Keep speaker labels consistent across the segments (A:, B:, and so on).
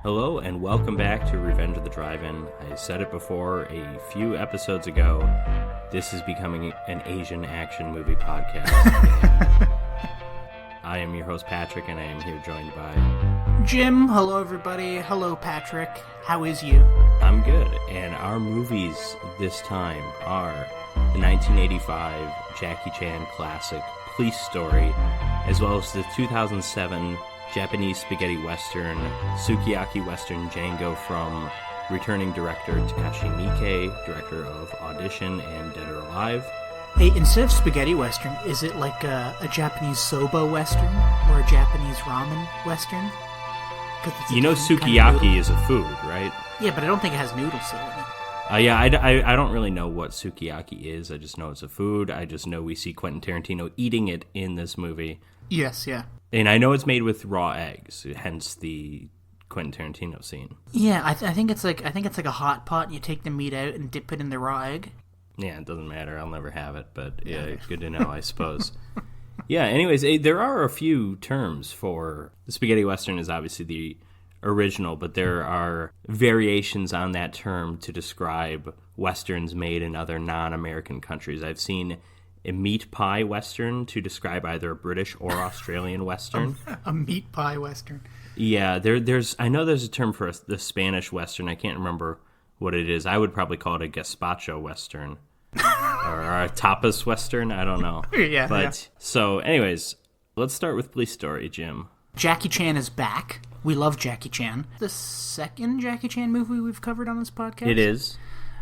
A: Hello and welcome back to Revenge of the Drive-In. I said it before a few episodes ago, this is becoming an Asian action movie podcast. I am your host Patrick and I am here joined by...
B: Jim. Hello everybody. Hello Patrick. How is you?
A: I'm good, and our movies this time are the 1985 Jackie Chan classic Police Story, as well as the 2007 Japanese spaghetti western, Sukiyaki western Django from returning director Takashi Miike, director of Audition and Dead or Alive.
B: Hey, instead of spaghetti western, is it like a Japanese soba western or a Japanese ramen western?
A: You know Sukiyaki is a food, right?
B: Yeah, but I don't think it has noodles in it.
A: I don't really know what Sukiyaki is. I just know it's a food. I just know we see Quentin Tarantino eating it in this movie.
B: Yes, yeah.
A: And I know it's made with raw eggs, hence the Quentin Tarantino scene.
B: Yeah, I think it's like a hot pot, and you take the meat out and dip it in the raw egg.
A: Yeah, it doesn't matter. I'll never have it, but yeah, it's good to know, I suppose. Yeah, anyways, there are a few terms for... The spaghetti western is obviously the original, but there are variations on that term to describe westerns made in other non-American countries. I've seen a meat pie western to describe either a British or Australian western.
B: A meat pie western.
A: Yeah, I know there's a term for the Spanish western. I can't remember what it is. I would probably call it a gazpacho western. Or a tapas western, I don't know.
B: Yeah.
A: So anyways, let's start with Police Story, Jim.
B: Jackie Chan is back. We love Jackie Chan. The second Jackie Chan movie we've covered on this podcast?
A: It is.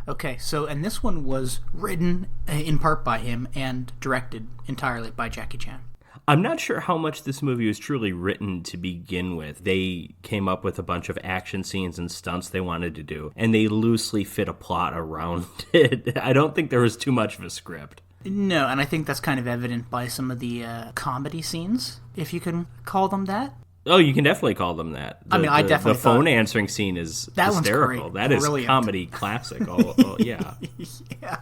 B: Okay, and this one was written in part by him and directed entirely by Jackie Chan.
A: I'm not sure how much this movie was truly written to begin with. They came up with a bunch of action scenes and stunts they wanted to do, and they loosely fit a plot around it. I don't think there was too much of a script.
B: No, and I think that's kind of evident by some of the comedy scenes, if you can call them that.
A: Oh, you can definitely call them that.
B: I definitely
A: the phone answering scene is
B: that
A: hysterical.
B: One's great.
A: That is
B: Brilliant.
A: Comedy classic. Oh, yeah.
B: Yeah.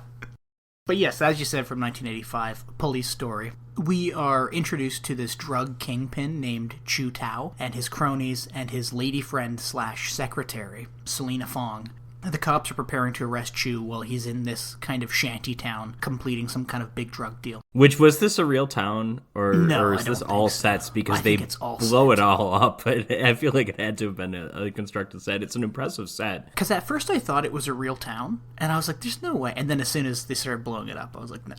B: But yes, as you said, from 1985, Police Story. We are introduced to this drug kingpin named Chu Tao and his cronies and his lady friend / secretary, Selena Fong. The cops are preparing to arrest Chu while he's in this kind of shanty town completing some kind of big drug deal.
A: Was this a real town? Or is this all sets because they blow it all up? I feel like it had to have been a constructed set. It's an impressive set.
B: Because at first I thought it was a real town, and I was like, there's no way. And then as soon as they started blowing it up, I was like, no.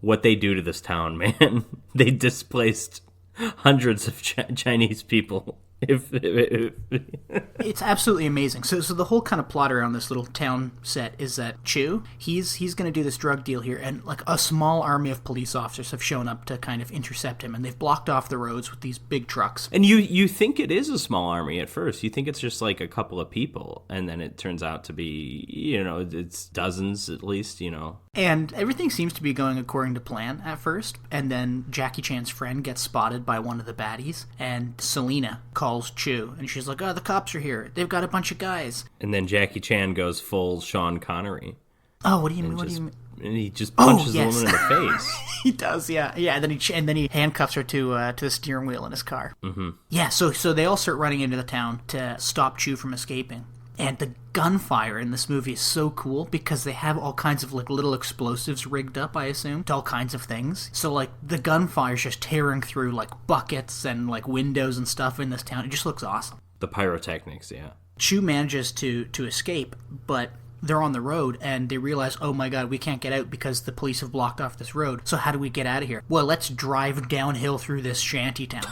A: What they do to this town, man. They displaced hundreds of Chinese people.
B: It's absolutely amazing. So the whole kind of plot around this little town set is that Chu, he's going to do this drug deal here, and like a small army of police officers have shown up to kind of intercept him, and they've blocked off the roads with these big trucks.
A: And you think it is a small army at first. You think it's just like a couple of people, and then it turns out to be, it's dozens at least,
B: And everything seems to be going according to plan at first, and then Jackie Chan's friend gets spotted by one of the baddies, and Selena calls Chu, and she's like, oh, the cops are here. They've got a bunch of guys.
A: And then Jackie Chan goes full Sean Connery.
B: Oh, what do you mean?
A: And he just punches the woman in the face.
B: He does, yeah. Yeah, and then he handcuffs her to the steering wheel in his car.
A: Mm-hmm.
B: Yeah, so they all start running into the town to stop Chu from escaping. And the gunfire in this movie is so cool because they have all kinds of like little explosives rigged up, I assume, to all kinds of things. So like the gunfire's just tearing through like buckets and like windows and stuff in this town. It just looks awesome.
A: The pyrotechnics, yeah.
B: Chu manages to escape, but they're on the road and they realize, oh my god, we can't get out because the police have blocked off this road. So how do we get out of here? Well, let's drive downhill through this shanty town.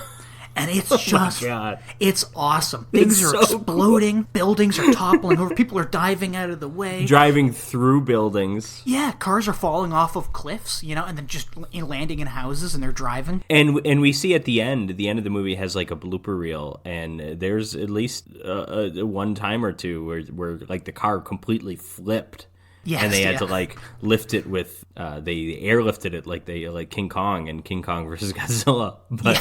B: And it's it's awesome. Things are exploding. Cool. Buildings are toppling over. People are diving out of the way.
A: Driving through buildings.
B: Yeah, cars are falling off of cliffs, and then just landing in houses, and they're driving.
A: And we see at the end of the movie has like a blooper reel, and there's at least one time or two where like the car completely flipped.
B: Yes,
A: and they had to like lift it with they airlifted it like King Kong and King Kong versus Godzilla, but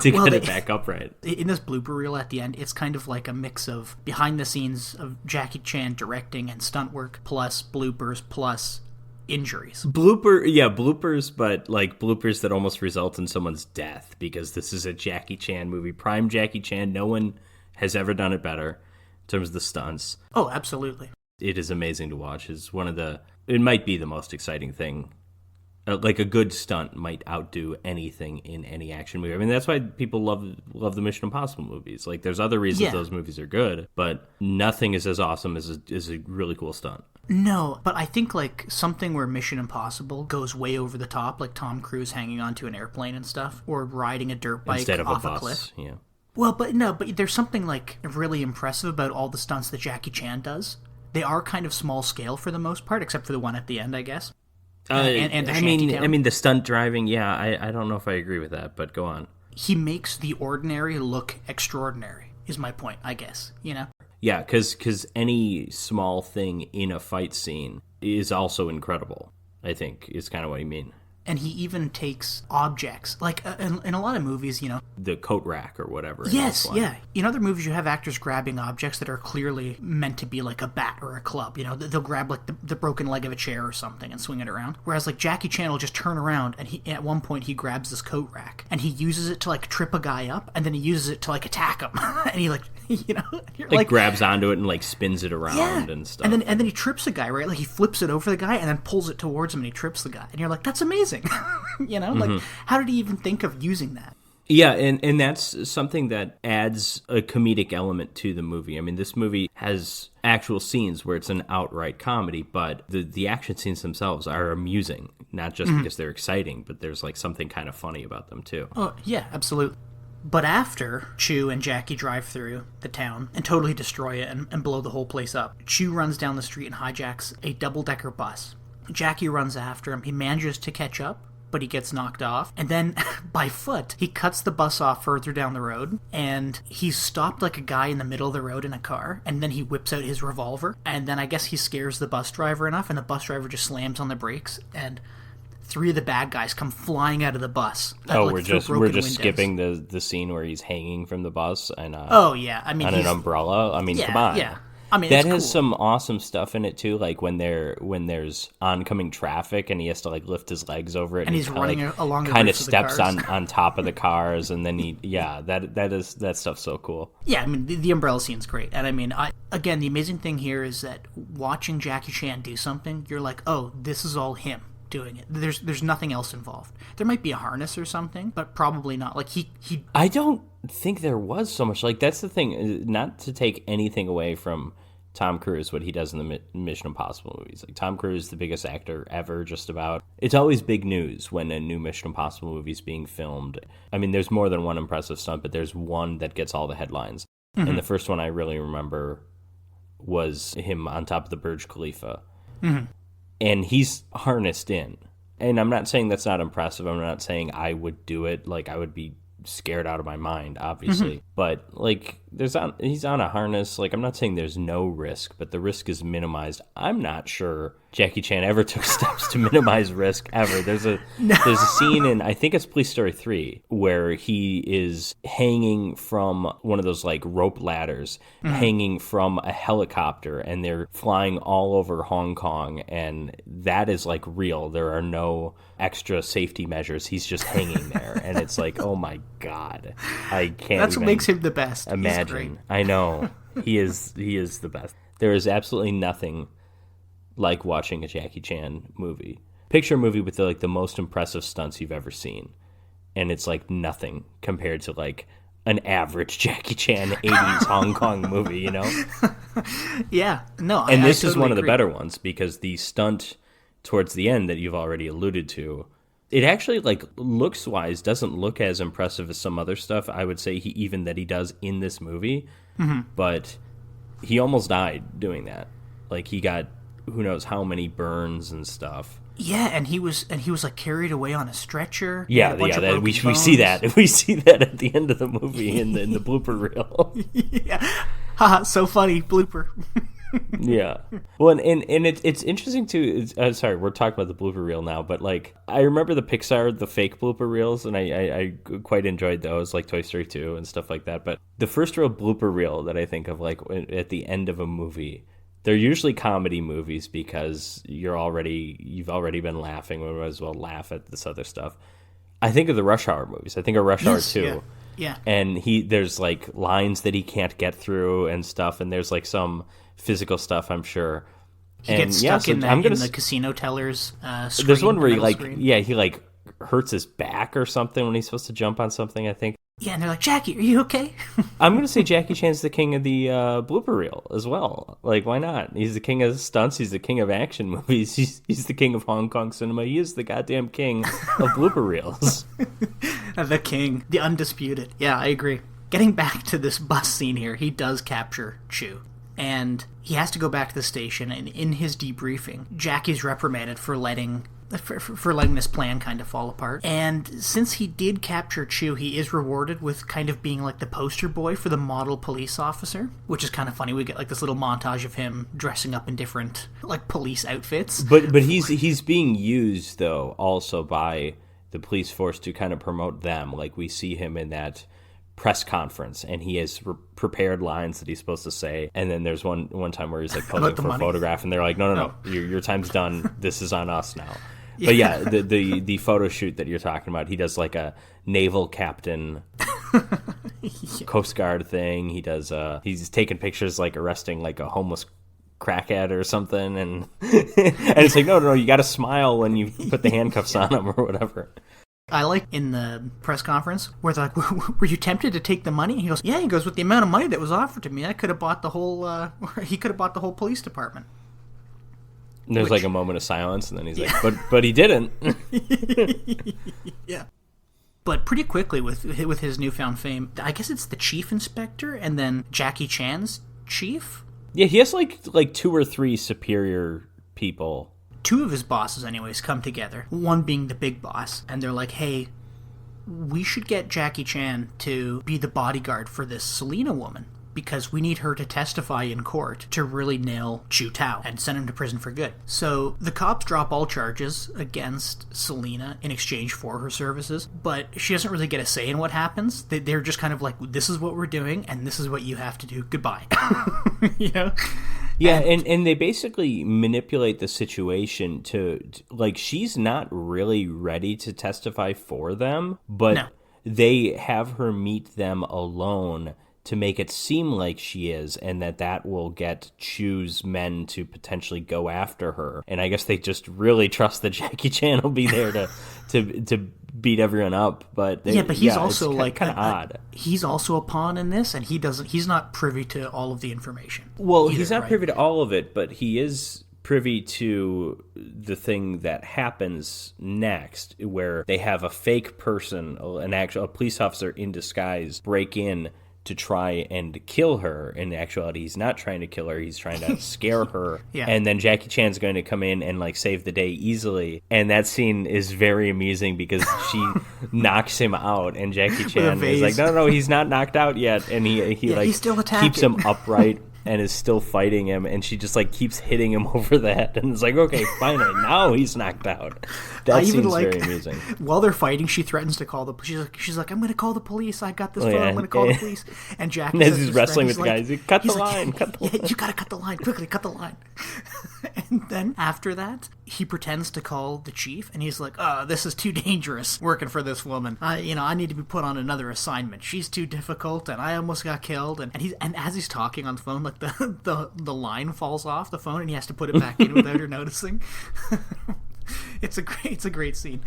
A: to get it back upright.
B: In this blooper reel at the end, it's kind of like a mix of behind the scenes of Jackie Chan directing and stunt work plus bloopers plus injuries.
A: Bloopers, but like bloopers that almost result in someone's death, because this is a Jackie Chan movie, prime Jackie Chan. No one has ever done it better in terms of the stunts.
B: Oh, absolutely.
A: It is amazing to watch. It might be the most exciting thing. Like a good stunt might outdo anything in any action movie. I mean, that's why people love the Mission Impossible movies. Like, there's other reasons those movies are good, but nothing is as awesome as a really cool stunt.
B: No, but I think like something where Mission Impossible goes way over the top, like Tom Cruise hanging onto an airplane and stuff, or riding a dirt bike
A: Instead of
B: off
A: a bus,
B: cliff.
A: Yeah.
B: Well, but there's something like really impressive about all the stunts that Jackie Chan does. They are kind of small scale for the most part, except for the one at the end, I guess. And the shantytown.
A: I mean, the stunt driving, yeah, I don't know if I agree with that, but go on.
B: He makes the ordinary look extraordinary, is my point, I guess, you know?
A: Yeah, because any small thing in a fight scene is also incredible, I think, is kind of what you mean.
B: And he even takes objects, like in a lot of movies, you know.
A: The coat rack or whatever.
B: Yes, yeah. In other movies, you have actors grabbing objects that are clearly meant to be like a bat or a club. You know, they'll grab like the broken leg of a chair or something and swing it around. Whereas like Jackie Chan will just turn around and at one point he grabs this coat rack and he uses it to like trip a guy up, and then he uses it to like attack him. And he like, you know,
A: like grabs onto it and like spins it around and stuff.
B: And then he trips a guy, right? Like he flips it over the guy and then pulls it towards him and he trips the guy. And you're like, that's amazing. You know, like how did he even think of using that?
A: Yeah, and that's something that adds a comedic element to the movie. I mean, this movie has actual scenes where it's an outright comedy, but the action scenes themselves are amusing, not just because they're exciting, but there's like something kind of funny about them too.
B: Oh, yeah, absolutely. But after Chu and Jackie drive through the town and totally destroy it and blow the whole place up, Chu runs down the street and hijacks a double-decker bus. Jackie runs after him. He manages to catch up, but he gets knocked off. And then, by foot, he cuts the bus off further down the road, and he's stopped like a guy in the middle of the road in a car, and then he whips out his revolver, and then I guess he scares the bus driver enough, and the bus driver just slams on the brakes, and 3 of the bad guys come flying out of the bus.
A: We're just skipping the scene where he's hanging from the bus and
B: an
A: umbrella. I mean, come on.
B: Yeah. I mean,
A: that has some awesome stuff in it too, like when there's oncoming traffic and he has to like lift his legs over it,
B: and he's running along,
A: kind of steps on top of the cars, and then that stuff's so cool.
B: Yeah, I mean the umbrella scene's great, and I mean again the amazing thing here is that watching Jackie Chan do something, you're like, oh, this is all him doing it. There's nothing else involved. There might be a harness or something, but probably not. Like he
A: I don't think there was so much. Like that's the thing. Not to take anything away from Tom Cruise, what he does in the Mission Impossible movies. Like Tom Cruise, the biggest actor ever, just about. It's always big news when a new Mission Impossible movie is being filmed. I mean, there's more than one impressive stunt, but there's one that gets all the headlines. Mm-hmm. And the first one I really remember was him on top of the Burj Khalifa. Mm-hmm. And he's harnessed in. And I'm not saying that's not impressive. I'm not saying I would do it. Like, I would be scared out of my mind, obviously. Mm-hmm. But, like, he's on a harness. Like, I'm not saying there's no risk, but the risk is minimized. I'm not sure Jackie Chan ever took steps to minimize risk, ever. There's a scene in, I think it's Police Story 3, where he is hanging from one of those, like, rope ladders, hanging from a helicopter, and they're flying all over Hong Kong, and that is, like, real. There are no extra safety measures. He's just hanging there, and it's like, oh my God. I can't
B: That's what makes him the best.
A: Imagine. I know. He is the best. There is absolutely nothing like watching a Jackie Chan movie. Picture a movie with the most impressive stunts you've ever seen, and it's like nothing compared to like an average Jackie Chan 80s Hong Kong movie, you know?
B: Yeah. No,
A: and this
B: I totally
A: is one of the
B: agree.
A: better ones, because the stunt towards the end that you've already alluded to, it actually, like, looks-wise, doesn't look as impressive as some other stuff, I would say, he does in this movie. Mm-hmm. But he almost died doing that. Like, he got who knows how many burns and stuff.
B: Yeah, and he was like carried away on a stretcher.
A: Yeah, we see that. We see that at the end of the movie in the blooper reel.
B: Yeah, haha, so funny blooper.
A: Yeah. Well, and it's interesting too. Sorry, we're talking about the blooper reel now, but like I remember the Pixar, the fake blooper reels, and I quite enjoyed those, like Toy Story 2 and stuff like that. But the first real blooper reel that I think of, like at the end of a movie, They're usually comedy movies because you've already been laughing. We might as well laugh at this other stuff. I think of the Rush Hour movies. I think of Rush Hour 2.
B: Yeah.
A: And there's like lines that he can't get through and stuff, and there's like some physical stuff, I'm sure.
B: He gets stuck in the casino teller's screen.
A: There's one where he like hurts his back or something when he's supposed to jump on something, I think.
B: Yeah, and they're like, Jackie, are you okay?
A: I'm going to say Jackie Chan's the king of the blooper reel as well. Like, why not? He's the king of stunts. He's the king of action movies. He's the king of Hong Kong cinema. He is the goddamn king of blooper reels.
B: The king. The undisputed. Yeah, I agree. Getting back to this bus scene here, he does capture Chu. And he has to go back to the station, and in his debriefing, Jackie's reprimanded for letting this plan kind of fall apart. And since he did capture Chu, he is rewarded with kind of being like the poster boy for the model police officer, which is kind of funny. We get like this little montage of him dressing up in different like police outfits.
A: But he's being used though also by the police force to kind of promote them. Like we see him in that press conference, and he has prepared lines that he's supposed to say, and then there's one time where he's like posing for a photograph, and they're like, no, your time's done, this is on us now. Yeah. But yeah, the photo shoot that you're talking about, he does like a naval captain Coast Guard thing. He does he's taking pictures like arresting like a homeless crackhead or something, and it's like no, you gotta smile when you put the handcuffs on him or whatever.
B: I like in the press conference where they're like, were you tempted to take the money? And he goes, yeah. He goes, with the amount of money that was offered to me, I could have bought the whole, he could have bought the whole police department.
A: And there's like a moment of silence, and then he's like, but he didn't.
B: Yeah. But pretty quickly with his newfound fame, I guess it's the chief inspector and then Jackie Chan's chief?
A: Yeah, he has like 2 or 3 superior people.
B: 2 of his bosses, anyways, come together. One being the big boss. And they're like, hey, we should get Jackie Chan to be the bodyguard for this Selena woman, because we need her to testify in court to really nail Chu Tao and send him to prison for good. So the cops drop all charges against Selena in exchange for her services, but she doesn't really get a say in what happens. They're just kind of like, this is what we're doing, and this is what you have to do. Goodbye. You know?
A: Yeah, and they basically manipulate the situation to like, she's not really ready to testify for them, but they have her meet them alone to make it seem like she is, and that will get Chu's men to potentially go after her. And I guess they just really trust that Jackie Chan will be there to beat everyone up. But he's also like kind of odd.
B: He's also a pawn in this, and he's not privy to all of the information.
A: Well, he's not privy to all of it, but he is privy to the thing that happens next, where they have a fake person, a police officer in disguise, break in to try and kill her. In actuality, he's not trying to kill her, he's trying to scare her. Yeah. And then Jackie Chan's going to come in and like save the day easily. And that scene is very amusing because she knocks him out, and Jackie Chan is like, no, he's not knocked out yet. And he
B: he's still attacking.
A: Keeps him upright and is still fighting him, and she just like keeps hitting him over the head, and it's like, okay, finally, now he's knocked out. That seems very amusing.
B: While they're fighting, she threatens to call the police. She's like, I'm going to call the police. I got this phone. I'm going to call the police. And Jack,
A: as he's wrestling with the guys, cut the line.
B: You got to cut the line quickly. Cut the line. And then after that, he pretends to call the chief, and he's like, "Oh, this is too dangerous working for this woman. I need to be put on another assignment. She's too difficult, and I almost got killed." And as he's talking on the phone, like the line falls off the phone, and he has to put it back in without her noticing. It's a great scene.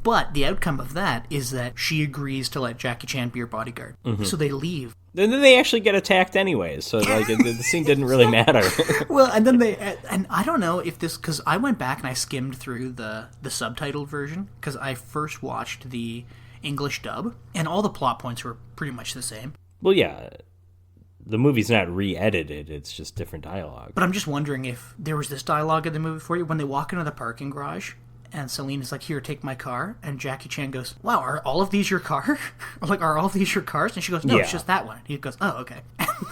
B: But the outcome of that is that she agrees to let Jackie Chan be her bodyguard. Mm-hmm. So they leave.
A: Then they actually get attacked anyways, so like the scene didn't really matter.
B: Well, and then and I don't know if this, because I went back and I skimmed through the subtitled version, because I first watched the English dub, and all the plot points were pretty much the same.
A: Well, yeah, the movie's not re-edited, it's just different dialogue.
B: But I'm just wondering if there was this dialogue in the movie for you, when they walk into the parking garage, and Selena's like, "Here, take my car." And Jackie Chan goes, "Wow, are all of these your car?" Like, "Are all of these your cars?" And she goes, "No, It's just that one." And he goes, "Oh, okay."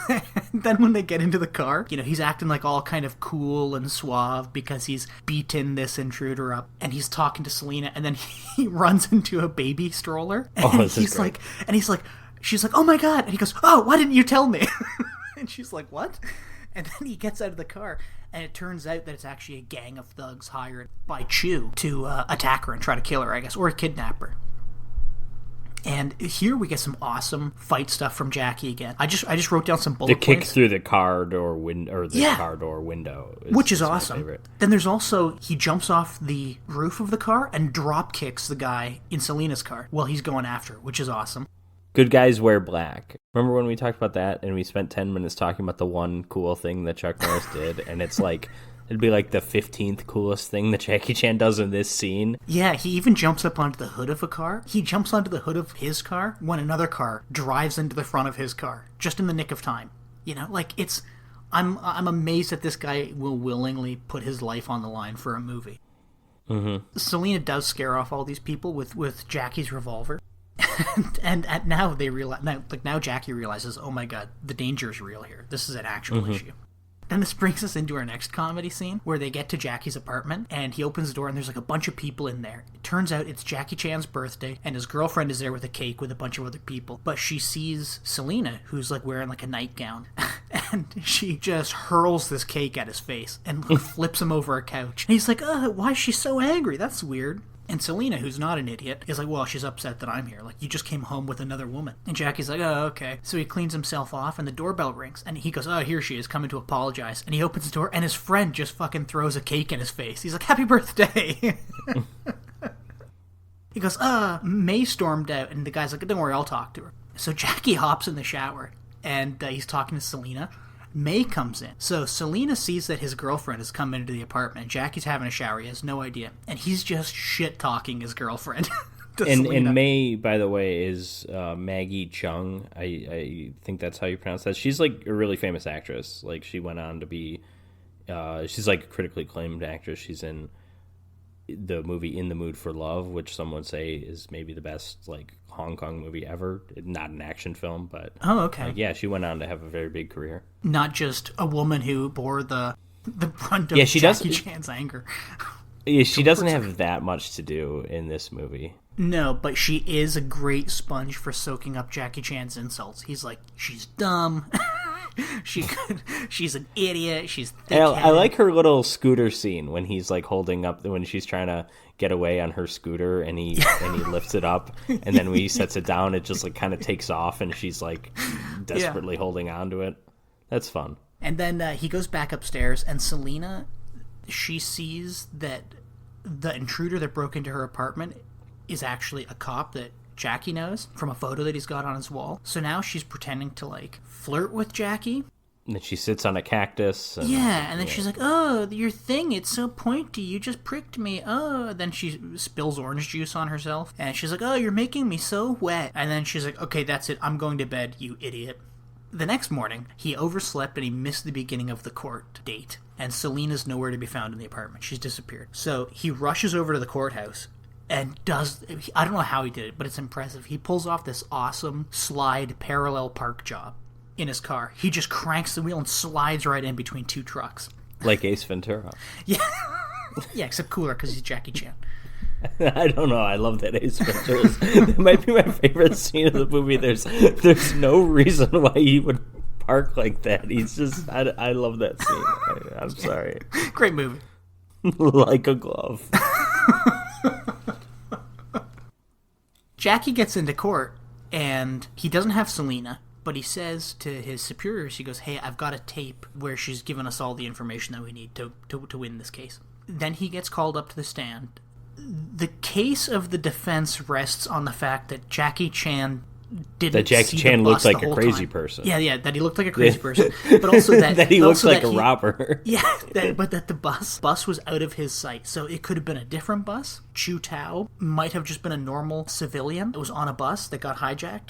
B: And then when they get into the car, he's acting like all kind of cool and suave because he's beaten this intruder up. And he's talking to Selena, and then he runs into a baby stroller. And he's like, she's like, "Oh my God." And he goes, "Oh, why didn't you tell me?" And she's like, "What?" And then he gets out of the car, and it turns out that it's actually a gang of thugs hired by Chu to attack her and try to kill her, I guess, or kidnap her. And here we get some awesome fight stuff from Jackie again. I just wrote down some bullet points.
A: The kick through the car door window, or the car door window,
B: which is awesome. Then there's also, he jumps off the roof of the car and drop kicks the guy in Selena's car while he's going after her, which is awesome.
A: Good guys wear black. Remember when we talked about that and we spent 10 minutes talking about the one cool thing that Chuck Norris did, and it's like, it'd be like the 15th coolest thing that Jackie Chan does in this scene. Yeah,
B: he even jumps up onto the hood of a car. He jumps onto the hood of his car when another car drives into the front of his car, just in the nick of time. You know, like, it's... I'm amazed that this guy will willingly put his life on the line for a movie.
A: Mm-hmm.
B: Selena does scare off all these people with Jackie's revolver. and now they realize... Now Jackie realizes, oh my god, the danger is real here. This is an actual issue. And this brings us into our next comedy scene where they get to Jackie's apartment and he opens the door and there's like a bunch of people in there. It turns out it's Jackie Chan's birthday and his girlfriend is there with a cake with a bunch of other people. But she sees Selena, who's like wearing like a nightgown, and she just hurls this cake at his face and flips him over a couch. And he's like, why is she so angry? That's weird. And Selena, who's not an idiot, is like, well, she's upset that I'm here. Like, you just came home with another woman. And Jackie's like, oh, okay. So he cleans himself off, and the doorbell rings. And he goes, oh, here she is, coming to apologize. And he opens the door, and his friend just fucking throws a cake in his face. He's like, happy birthday! He goes, May stormed out. And the guy's like, don't worry, I'll talk to her. So Jackie hops in the shower, and he's talking to Selena. May comes in. So Selena sees that his girlfriend has come into the apartment, and Jackie's having a shower. He has no idea. And he's just shit-talking his girlfriend.
A: And May, by the way, is Maggie Chung. I think that's how you pronounce that. She's like a really famous actress. Like, she went on to be... she's like a critically acclaimed actress. She's in the movie In the Mood for Love, which some would say is maybe the best like Hong Kong movie ever. Not an action film, but
B: oh, okay.
A: Yeah, she went on to have a very big career.
B: Not just a woman who bore the brunt of Jackie Chan's anger.
A: Yeah, she doesn't have that much to do in this movie.
B: No, but she is a great sponge for soaking up Jackie Chan's insults. He's like, she's dumb. She's an idiot. She's thick-headed.
A: I like her little scooter scene when he's like holding up, when she's trying to get away on her scooter, and he lifts it up, and then when he sets it down, it just like kind of takes off, and she's like desperately holding on to it. That's fun.
B: And then he goes back upstairs, and Selena, she sees that the intruder that broke into her apartment is actually a cop that Jackie knows from a photo that he's got on his wall. So now she's pretending to like flirt with Jackie.
A: And then she sits on a cactus. And,
B: and then she's like, oh, your thing, it's so pointy. You just pricked me. Oh, then she spills orange juice on herself. And she's like, oh, you're making me so wet. And then she's like, okay, that's it. I'm going to bed, you idiot. The next morning, he overslept and he missed the beginning of the court date. And Selena's nowhere to be found in the apartment. She's disappeared. So he rushes over to the courthouse and I don't know how he did it, but it's impressive. He pulls off this awesome slide parallel park job in his car. He just cranks the wheel and slides right in between two trucks.
A: Like Ace Ventura.
B: Yeah, yeah, except cooler because he's Jackie Chan.
A: I don't know. I love that Ace Ventura. That might be my favorite scene of the movie. There's no reason why he would park like that. He's just... I love that scene. I'm sorry.
B: Great movie.
A: Like a glove.
B: Jackie gets into court, and he doesn't have Selena, but he says to his superiors, he goes, hey, I've got a tape where she's given us all the information that we need to win this case. Then he gets called up to the stand. The case of the defense rests on the fact that Jackie Chan
A: looked like a crazy person.
B: Yeah, that he looked like a crazy person. But also that
A: he looked like a robber.
B: Yeah, but that the bus was out of his sight. So it could have been a different bus. Chu Tao might have just been a normal civilian that was on a bus that got hijacked.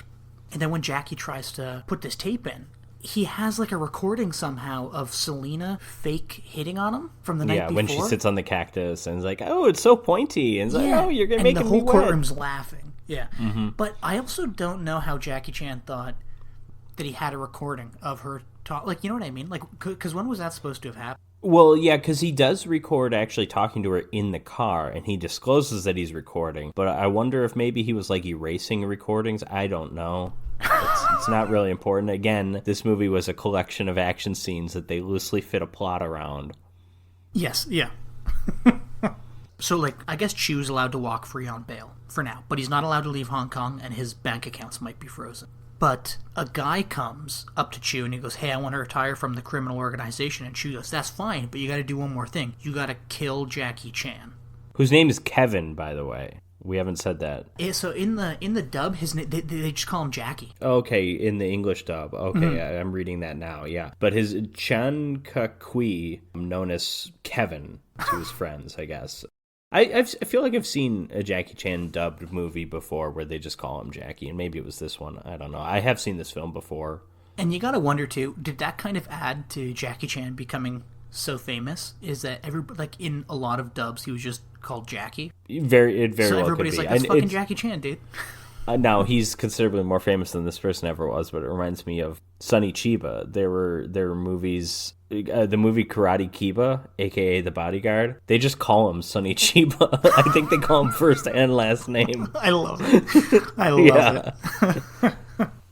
B: And then when Jackie tries to put this tape in, he has like a recording somehow of Selena fake hitting on him from the night before. Yeah,
A: when she sits on the cactus and is like, oh, it's so pointy. And it's like, oh, you're going to make me wet.
B: And the whole courtroom's laughing. Yeah, But I also don't know how Jackie Chan thought that he had a recording of her talk. Like, you know what I mean? Like, because when was that supposed to have happened?
A: Well, yeah, because he does record actually talking to her in the car, and he discloses that he's recording. But I wonder if maybe he was like erasing recordings. I don't know. It's not really important. Again, this movie was a collection of action scenes that they loosely fit a plot around.
B: Yes, yeah. So, like, I guess Chu's allowed to walk free on bail for now, but he's not allowed to leave Hong Kong, and his bank accounts might be frozen. But a guy comes up to Chu and he goes, hey, I want to retire from the criminal organization. And Chu goes, that's fine, but you got to do one more thing. You got to kill Jackie Chan.
A: Whose name is Kevin, by the way. We haven't said that.
B: Yeah, so in the dub, they just call him Jackie.
A: Okay, in the English dub. Okay, I'm reading that now, yeah. But his Chan Kui, known as Kevin to his friends, I guess. I feel like I've seen a Jackie Chan dubbed movie before where they just call him Jackie, and maybe it was this one. I don't know. I have seen this film before.
B: And you gotta wonder, too, did that kind of add to Jackie Chan becoming so famous? Is that like in a lot of dubs he was just called Jackie?
A: It very
B: so
A: well could be.
B: Everybody's like, that's fucking Jackie Chan, dude.
A: Now, he's considerably more famous than this person ever was, but it reminds me of Sonny Chiba. There were movies, the movie Karate Kiba, a.k.a. The Bodyguard. They just call him Sonny Chiba. I think they call him first and last name.
B: I love it. I love it.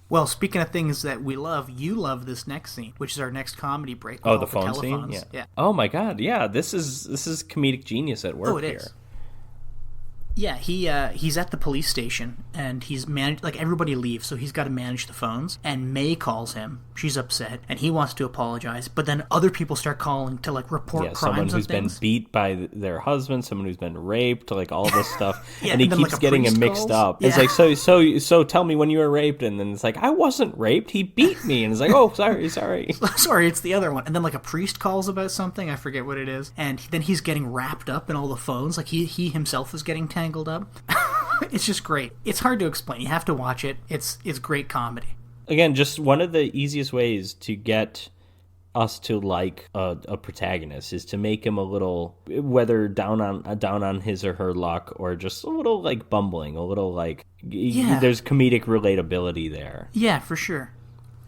B: Well, speaking of things that we love, you love this next scene, which is our next comedy break.
A: Oh, the phone scene? Yeah. Oh, my God. Yeah, this is comedic genius at work here.
B: Is. Yeah, he's at the police station, and he's managed, like, everybody leaves, so he's got to manage the phones, and May calls him. She's upset, and he wants to apologize, but then other people start calling to, like, report crimes
A: someone who's been beat by their husband, someone who's been raped, like, all this stuff, and he keeps getting him mixed up. Yeah. It's like, so tell me when you were raped, and then it's like, I wasn't raped, he beat me, and it's like, oh, sorry.
B: Sorry, it's the other one. And then, like, a priest calls about something, I forget what it is, and then he's getting wrapped up in all the phones, like, he himself is getting tangled up. It's just great. It's hard to explain. You have to watch it. It's great comedy.
A: Again, just one of the easiest ways to get us to like a protagonist is to make him a little, whether down on his or her luck, or just a little like bumbling, a little like there's comedic relatability there.
B: Yeah, for sure.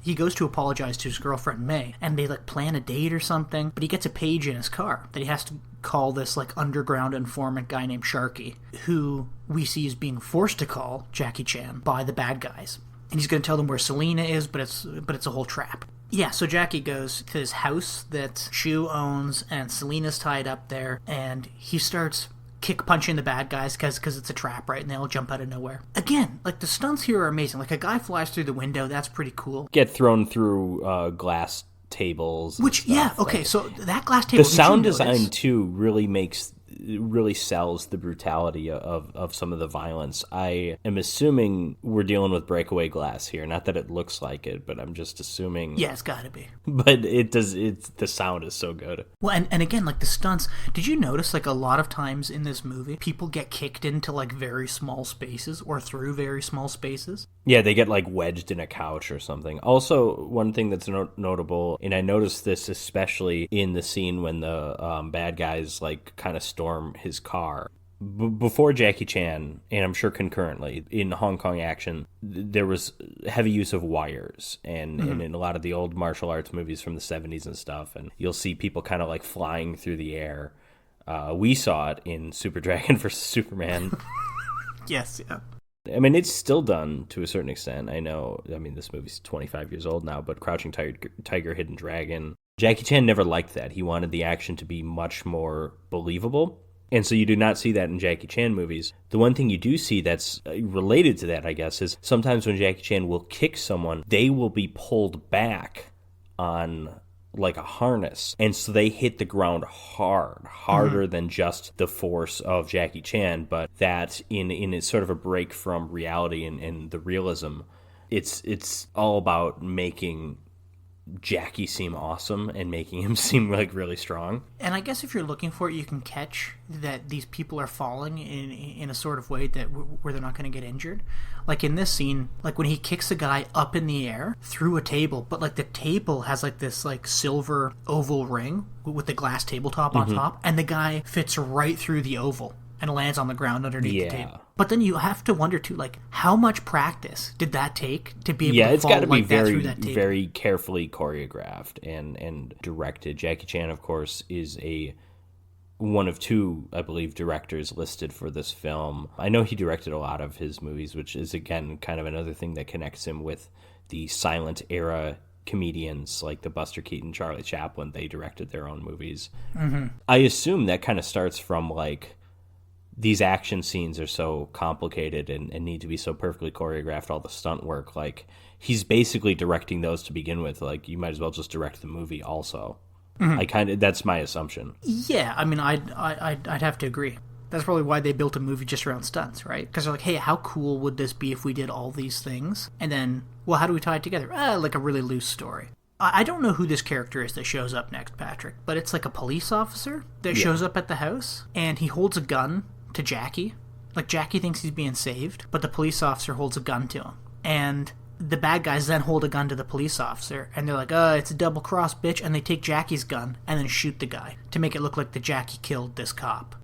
B: He goes to apologize to his girlfriend, May, and they, like, plan a date or something, but he gets a page in his car that he has to call this, like, underground informant guy named Sharky, who we see is being forced to call Jackie Chan by the bad guys. And he's going to tell them where Selena is, but it's a whole trap. Yeah, so Jackie goes to his house that Chu owns, and Selena's tied up there, and he starts kick punching the bad guys because it's a trap, right? And they all jump out of nowhere. Again, like, the stunts here are amazing. Like, a guy flies through the window, that's pretty cool.
A: Get thrown through glass tables.
B: Which, yeah, okay, so that glass table.
A: The sound design, too, really sells the brutality of some of the violence. I am assuming we're dealing with breakaway glass here. Not that it looks like it, but I'm just assuming.
B: Yeah, it's got to be.
A: But the sound is so good.
B: Well, and again, like, the stunts, did you notice, like, a lot of times in this movie, people get kicked into, like, very small spaces or through very small spaces?
A: Yeah, they get, like, wedged in a couch or something. Also, one thing that's notable, and I noticed this especially in the scene when the bad guys, like, kind of storm his car. Before Jackie Chan, and I'm sure concurrently, in Hong Kong action, there was heavy use of wires, and in a lot of the old martial arts movies from the 70s and stuff, and you'll see people kind of like flying through the air. We saw it in Super Dragon vs. Superman.
B: Yes, yeah.
A: I mean, it's still done to a certain extent. I know, this movie's 25 years old now, but Crouching Tiger, Hidden Dragon, Jackie Chan never liked that. He wanted the action to be much more believable. And so you do not see that in Jackie Chan movies. The one thing you do see that's related to that, I guess, is sometimes when Jackie Chan will kick someone, they will be pulled back on like a harness. And so they hit the ground harder than just the force of Jackie Chan, but that in sort of a break from reality and the realism, it's all about making Jackie seem awesome and making him seem like really strong.
B: And I guess if you're looking for it, you can catch that these people are falling in a sort of way that where they're not going to get injured. Like in this scene, like when he kicks a guy up in the air through a table, but like the table has like this like silver oval ring with the glass tabletop on top, and the guy fits right through the oval and lands on the ground underneath the table. But then you have to wonder too, like, how much practice did that take to be able to fall like that through that table?
A: Very carefully choreographed and directed. Jackie Chan, of course, is one of two, I believe, directors listed for this film. I know he directed a lot of his movies, which is, again, kind of another thing that connects him with the silent era comedians like the Buster Keaton, Charlie Chaplin, they directed their own movies. Mm-hmm. I assume that kind of starts from like these action scenes are so complicated and need to be so perfectly choreographed, all the stunt work. Like he's basically directing those to begin with. Like you might as well just direct the movie also. Mm-hmm. That's my assumption.
B: Yeah, I mean, I'd have to agree. That's probably why they built a movie just around stunts, right? Because they're like, hey, how cool would this be if we did all these things? And then, well, how do we tie it together? Like a really loose story. I don't know who this character is that shows up next, Patrick, but it's like a police officer that shows up at the house, and he holds a gun to Jackie. Like, Jackie thinks he's being saved, but the police officer holds a gun to him. And the bad guys then hold a gun to the police officer, and they're like, it's a double cross, bitch, and they take Jackie's gun and then shoot the guy to make it look like that Jackie killed this cop.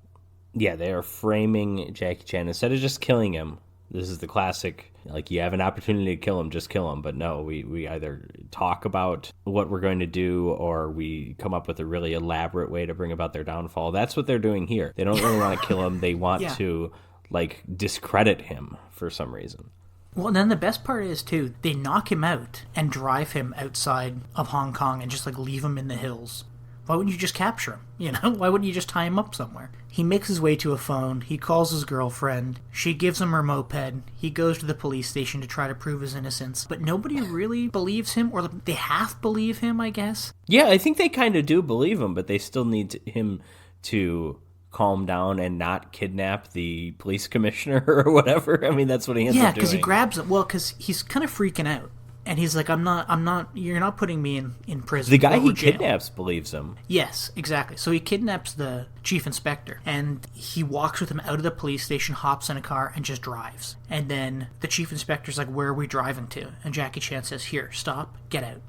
A: Yeah, they are framing Jackie Chan. Instead of just killing him, this is the classic, like, you have an opportunity to kill him, just kill him. But no, we either talk about what we're going to do or we come up with a really elaborate way to bring about their downfall. That's what they're doing here. They don't really want to kill him. They want to, like, discredit him for some reason.
B: Well, and then the best part is, too, they knock him out and drive him outside of Hong Kong and just, like, leave him in the hills. Why wouldn't you just capture him? You know, why wouldn't you just tie him up somewhere? He makes his way to a phone. He calls his girlfriend. She gives him her moped. He goes to the police station to try to prove his innocence. But nobody really believes him, or they half believe him, I guess.
A: Yeah, I think they kind of do believe him, but they still need him to calm down and not kidnap the police commissioner or whatever. I mean, that's what he ends up doing.
B: Yeah, because he grabs it. Well, because he's kind of freaking out. And he's like, you're not putting me in prison.
A: The guy he kidnaps believes him.
B: Yes, exactly. So he kidnaps the chief inspector, and he walks with him out of the police station, hops in a car, and just drives. And then the chief inspector's like, where are we driving to? And Jackie Chan says, here, stop, get out.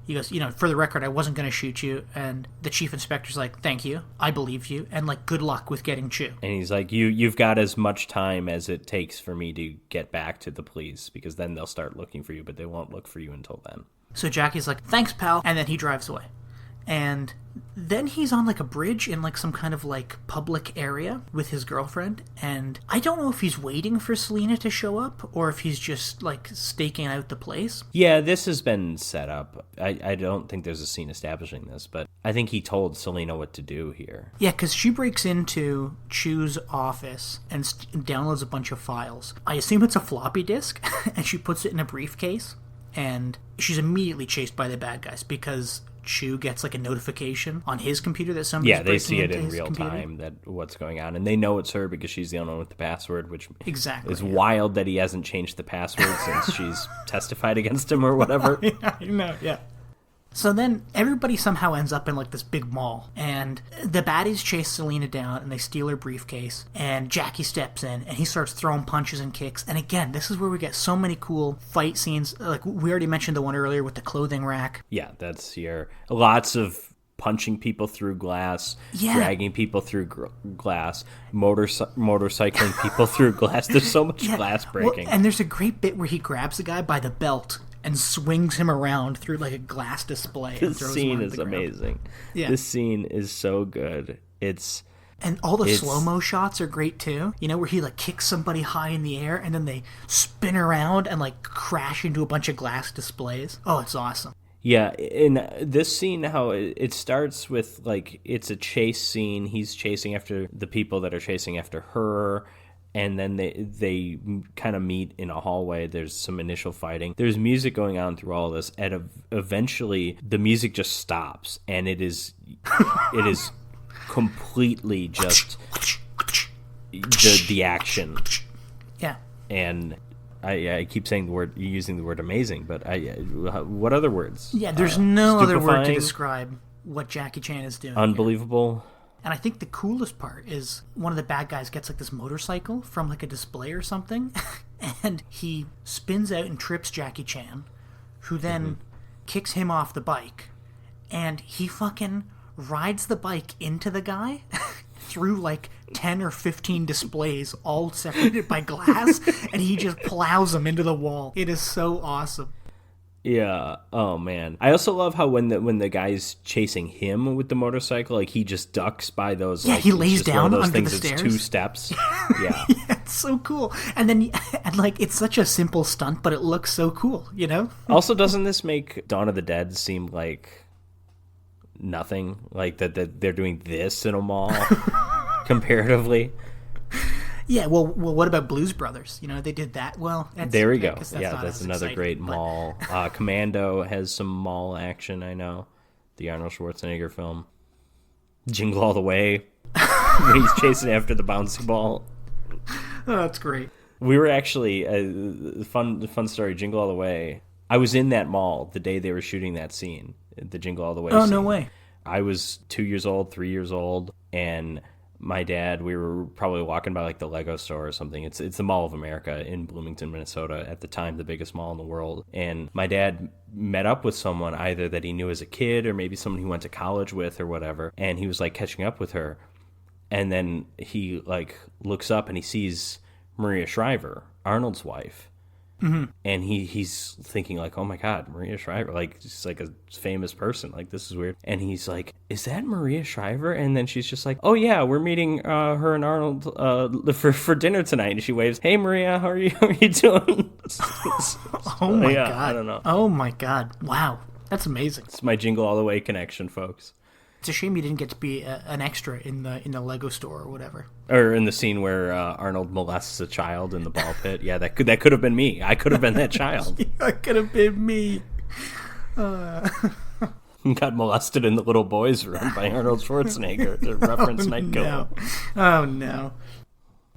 B: He goes, for the record, I wasn't going to shoot you. And the chief inspector's like, thank you, I believe you, and like, good luck with getting Chu.
A: And he's like, you've got as much time as it takes for me to get back to the police, because then they'll start looking for you, but they won't look for you until then.
B: So Jackie's like, thanks, pal, and then he drives away. And then he's on like a bridge in like some kind of like public area with his girlfriend, and I don't know if he's waiting for Selena to show up or if he's just like staking out the place.
A: Yeah, this has been set up. I don't think there's a scene establishing this, but I think he told Selena what to do here.
B: Yeah, because she breaks into Chu's office and downloads a bunch of files. I assume it's a floppy disk, and she puts it in a briefcase, and she's immediately chased by the bad guys because Chu gets like a notification on his computer that somebody's breaking into his computer. Yeah, they see it in real time that what's going on, and they know it's her because she's the only one with the password, which is wild that he hasn't changed the password since she's testified against him or whatever. Yeah. So then everybody somehow ends up in like this big mall, and the baddies chase Selena down and they steal her briefcase, and Jackie steps in and he starts throwing punches and kicks. And again, this is where we get so many cool fight scenes. Like we already mentioned the one earlier with the clothing rack.
A: Yeah, that's here. Lots of punching people through glass, dragging people through glass, motorcycling people through glass. There's so much glass breaking.
B: Well, and there's a great bit where he grabs the guy by the belt and swings him around through like a glass display.
A: This scene is amazing. Yeah. This scene is so good.
B: And all the slow-mo shots are great too. Where he like kicks somebody high in the air and then they spin around and like crash into a bunch of glass displays. Oh, it's awesome.
A: Yeah, in this scene, how it starts with like it's a chase scene. He's chasing after the people that are chasing after her. And then they kind of meet in a hallway. There's some initial fighting. There's music going on through all this. And eventually, the music just stops. And it is completely just the action.
B: Yeah.
A: And I keep saying using the word amazing. But what other words?
B: Yeah, there's no other word to describe what Jackie Chan is doing.
A: Unbelievable.
B: Here. And I think the coolest part is one of the bad guys gets like this motorcycle from like a display or something, and he spins out and trips Jackie Chan, who then kicks him off the bike, and he fucking rides the bike into the guy through like 10 or 15 displays all separated by glass, and he just plows him into the wall. It is so awesome.
A: Yeah. Oh man. I also love how when the guy's chasing him with the motorcycle, like he just ducks by those.
B: Yeah,
A: like,
B: he lays down
A: those
B: under
A: things,
B: the stairs.
A: It's 2 steps. Yeah.
B: It's so cool. And then, like, it's such a simple stunt, but it looks so cool, you know?
A: Also, doesn't this make Dawn of the Dead seem like nothing? Like that they're doing this in a mall comparatively?
B: Yeah, well, what about Blues Brothers? You know, they did that. Well,
A: there we go. Yeah, that's another great mall. Commando has some mall action, I know. The Arnold Schwarzenegger film. Jingle All the Way. When he's chasing after the bouncy ball.
B: Oh, that's great.
A: We were actually, fun story, Jingle All the Way. I was in that mall the day they were shooting that scene, the Jingle All the Way scene.
B: No way.
A: I was 2 years old, 3 years old, and my dad, we were probably walking by like the Lego store or something. It's the Mall of America in Bloomington, Minnesota, at the time the biggest mall in the world. And my dad met up with someone either that he knew as a kid or maybe someone he went to college with or whatever. And he was like catching up with her. And then he like looks up and he sees Maria Shriver, Arnold's wife. Mm-hmm. And he's thinking like, oh my God, Maria Shriver, like she's like a famous person, like this is weird. And he's like, is that Maria Shriver? And then she's just like, oh yeah, we're meeting her and Arnold for dinner tonight. And she waves, hey Maria, how are you doing?
B: Oh my God,
A: I don't know.
B: Oh my God, wow, that's amazing.
A: It's my Jingle All the Way connection, folks.
B: It's a shame you didn't get to be an extra in the Lego store or whatever.
A: Or in the scene where Arnold molests a child in the ball pit. Yeah, that could have been me. I could have been that child.
B: That could have been me.
A: Got molested in the little boys' room by Arnold Schwarzenegger to reference Night Killer.
B: Oh no.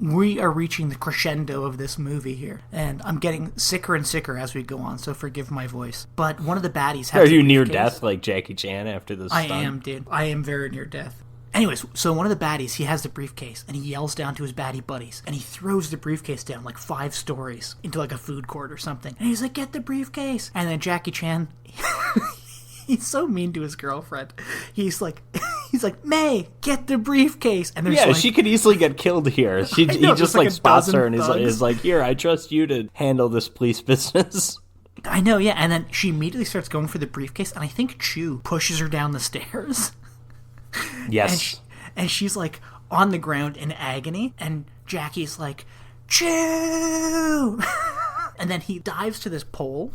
B: We are reaching the crescendo of this movie here, and I'm getting sicker and sicker as we go on, so forgive my voice. But one of the baddies has
A: Are you near death like Jackie Chan after this stunt?
B: I am, dude. I am very near death. Anyways, so one of the baddies, he has the briefcase, and he yells down to his baddie buddies, and he throws the briefcase down like 5 stories into like a food court or something. And he's like, get the briefcase! And then Jackie Chan... He's so mean to his girlfriend. He's like, May, get the briefcase. And there's
A: she could easily get killed here. He just like spots her and is like, here, I trust you to handle this police business.
B: I know, yeah. And then she immediately starts going for the briefcase, and I think Chew pushes her down the stairs.
A: Yes.
B: And she's like on the ground in agony, and Jackie's like, Chew! And then he dives to this pole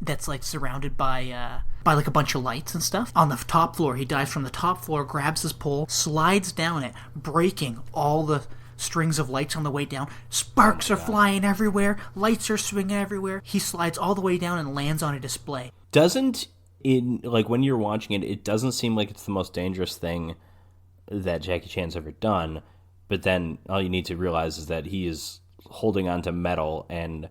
B: that's like surrounded by like a bunch of lights and stuff. On the top floor, he dives from the top floor, grabs his pole, slides down it, breaking all the strings of lights on the way down. Sparks are flying everywhere. Lights are swinging everywhere. He slides all the way down and lands on a display.
A: Doesn't, like when you're watching it doesn't seem like it's the most dangerous thing that Jackie Chan's ever done, but then all you need to realize is that he is holding onto metal and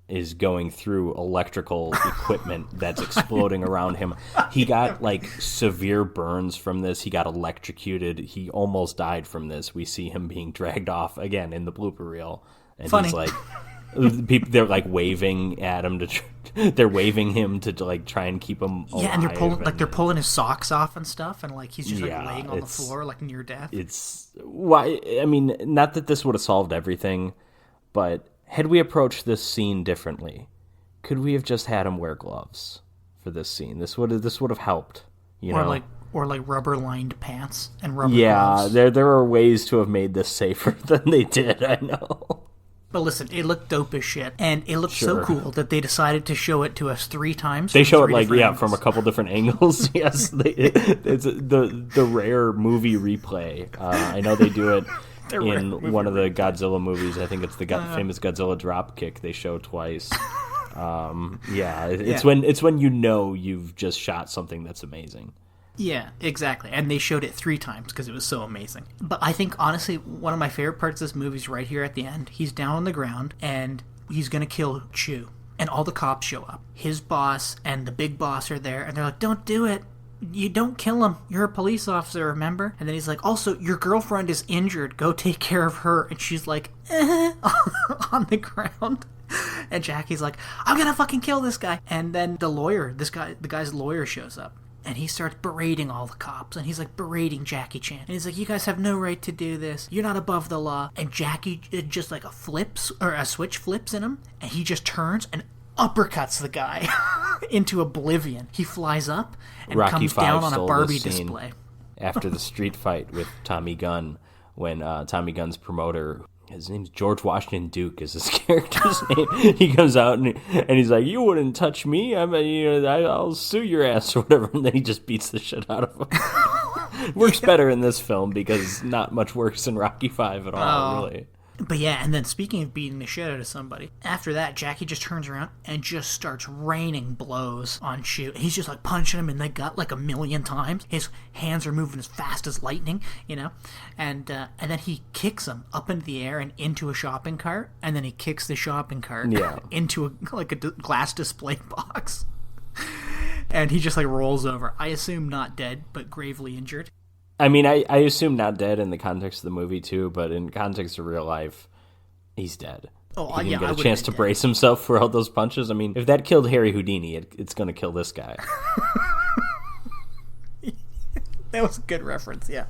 A: is going through electrical equipment that's exploding around him. He got like severe burns from this. He got electrocuted. He almost died from this. We see him being dragged off again in the blooper reel, and
B: Funny.
A: He's like, they're like waving at him they're waving him to like try and keep him alive.
B: Yeah, and they're pulling his socks off and stuff, and like he's just like laying on the floor like near death.
A: It's why I mean, not that this would have solved everything, but had we approached this scene differently, could we have just had him wear gloves for this scene? This would have helped, you know.
B: Or like rubber lined pants and rubber gloves.
A: There are ways to have made this safer than they did, I know.
B: But listen, it looked dope as shit, and it looked so cool that they decided to show it to us 3 times.
A: They show it like from a couple different angles. Yes, it's the rare movie replay. I know they do it. In one of the Godzilla movies, I think it's the famous Godzilla drop kick they show twice. It's when you know you've just shot something that's amazing.
B: Yeah, exactly. And they showed it 3 times because it was so amazing. But I think, honestly, one of my favorite parts of this movie is right here at the end. He's down on the ground, and he's going to kill Chew. And all the cops show up. His boss and the big boss are there, and they're like, don't do it. You don't kill him. You're a police officer, remember? And then he's like, also, your girlfriend is injured. Go take care of her. And she's like, on the ground. And Jackie's like, I'm gonna fucking kill this guy. And then the guy's lawyer shows up. And he starts berating all the cops. And he's like berating Jackie Chan. And he's like, you guys have no right to do this. You're not above the law. And Jackie just like a switch flips in him. And he just turns and uppercuts the guy into oblivion. He flies up and
A: Rocky
B: comes down on a Barbie display.
A: After the street fight with Tommy Gunn, when Tommy Gunn's promoter, his name's George Washington Duke is his character's name. He comes out and he's like, "You wouldn't touch me. I'll sue your ass," or whatever. And then he just beats the shit out of him. Works better in this film because not much works in Rocky V at all, really.
B: But yeah, and then speaking of beating the shit out of somebody, after that, Jackie just turns around and just starts raining blows on Chu. He's just like punching him in the gut like a million times. His hands are moving as fast as lightning, and then he kicks him up into the air and into a shopping cart, and then he kicks the shopping cart into a glass display box. And he just like rolls over. I assume not dead, but gravely injured.
A: I mean, I assume not dead in the context of the movie, too, but in context of real life, he's dead.
B: Oh,
A: he didn't get a chance to brace himself for all those punches. I mean, if that killed Harry Houdini, it's going to kill this guy.
B: That was a good reference, yeah.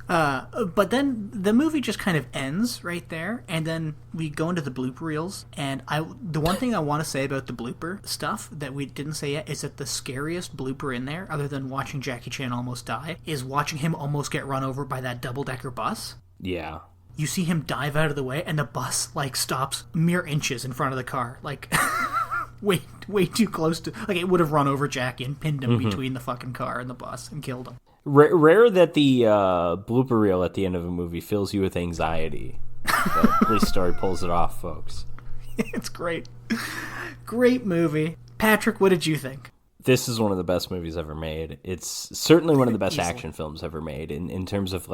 B: But then the movie just kind of ends right there, and then we go into the blooper reels. And the one thing I want to say about the blooper stuff that we didn't say yet is that the scariest blooper in there, other than watching Jackie Chan almost die, is watching him almost get run over by that double-decker bus.
A: Yeah.
B: You see him dive out of the way, and the bus stops mere inches in front of the car, way too close to. It would have run over Jackie and pinned him between the fucking car and the bus and killed him.
A: Rare that the blooper reel at the end of a movie fills you with anxiety. The police story pulls it off, folks.
B: It's great. Great movie. Patrick, what did you think?
A: This is one of the best movies ever made. It's certainly one of the best
B: Easily.
A: action films ever made in terms of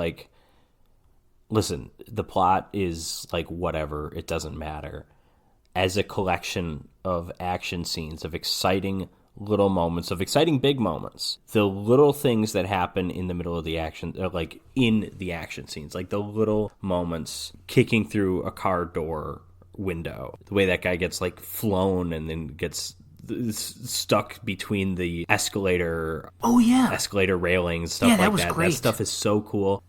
A: listen, the plot is whatever, it doesn't matter. As a collection of action scenes, of exciting little moments, of exciting big moments, the little things that happen in the middle of the action, in the action scenes, the little moments, kicking through a car door window, the way that guy gets flown and then gets stuck between the escalator railings, stuff like that.
B: Was great.
A: That stuff is so cool.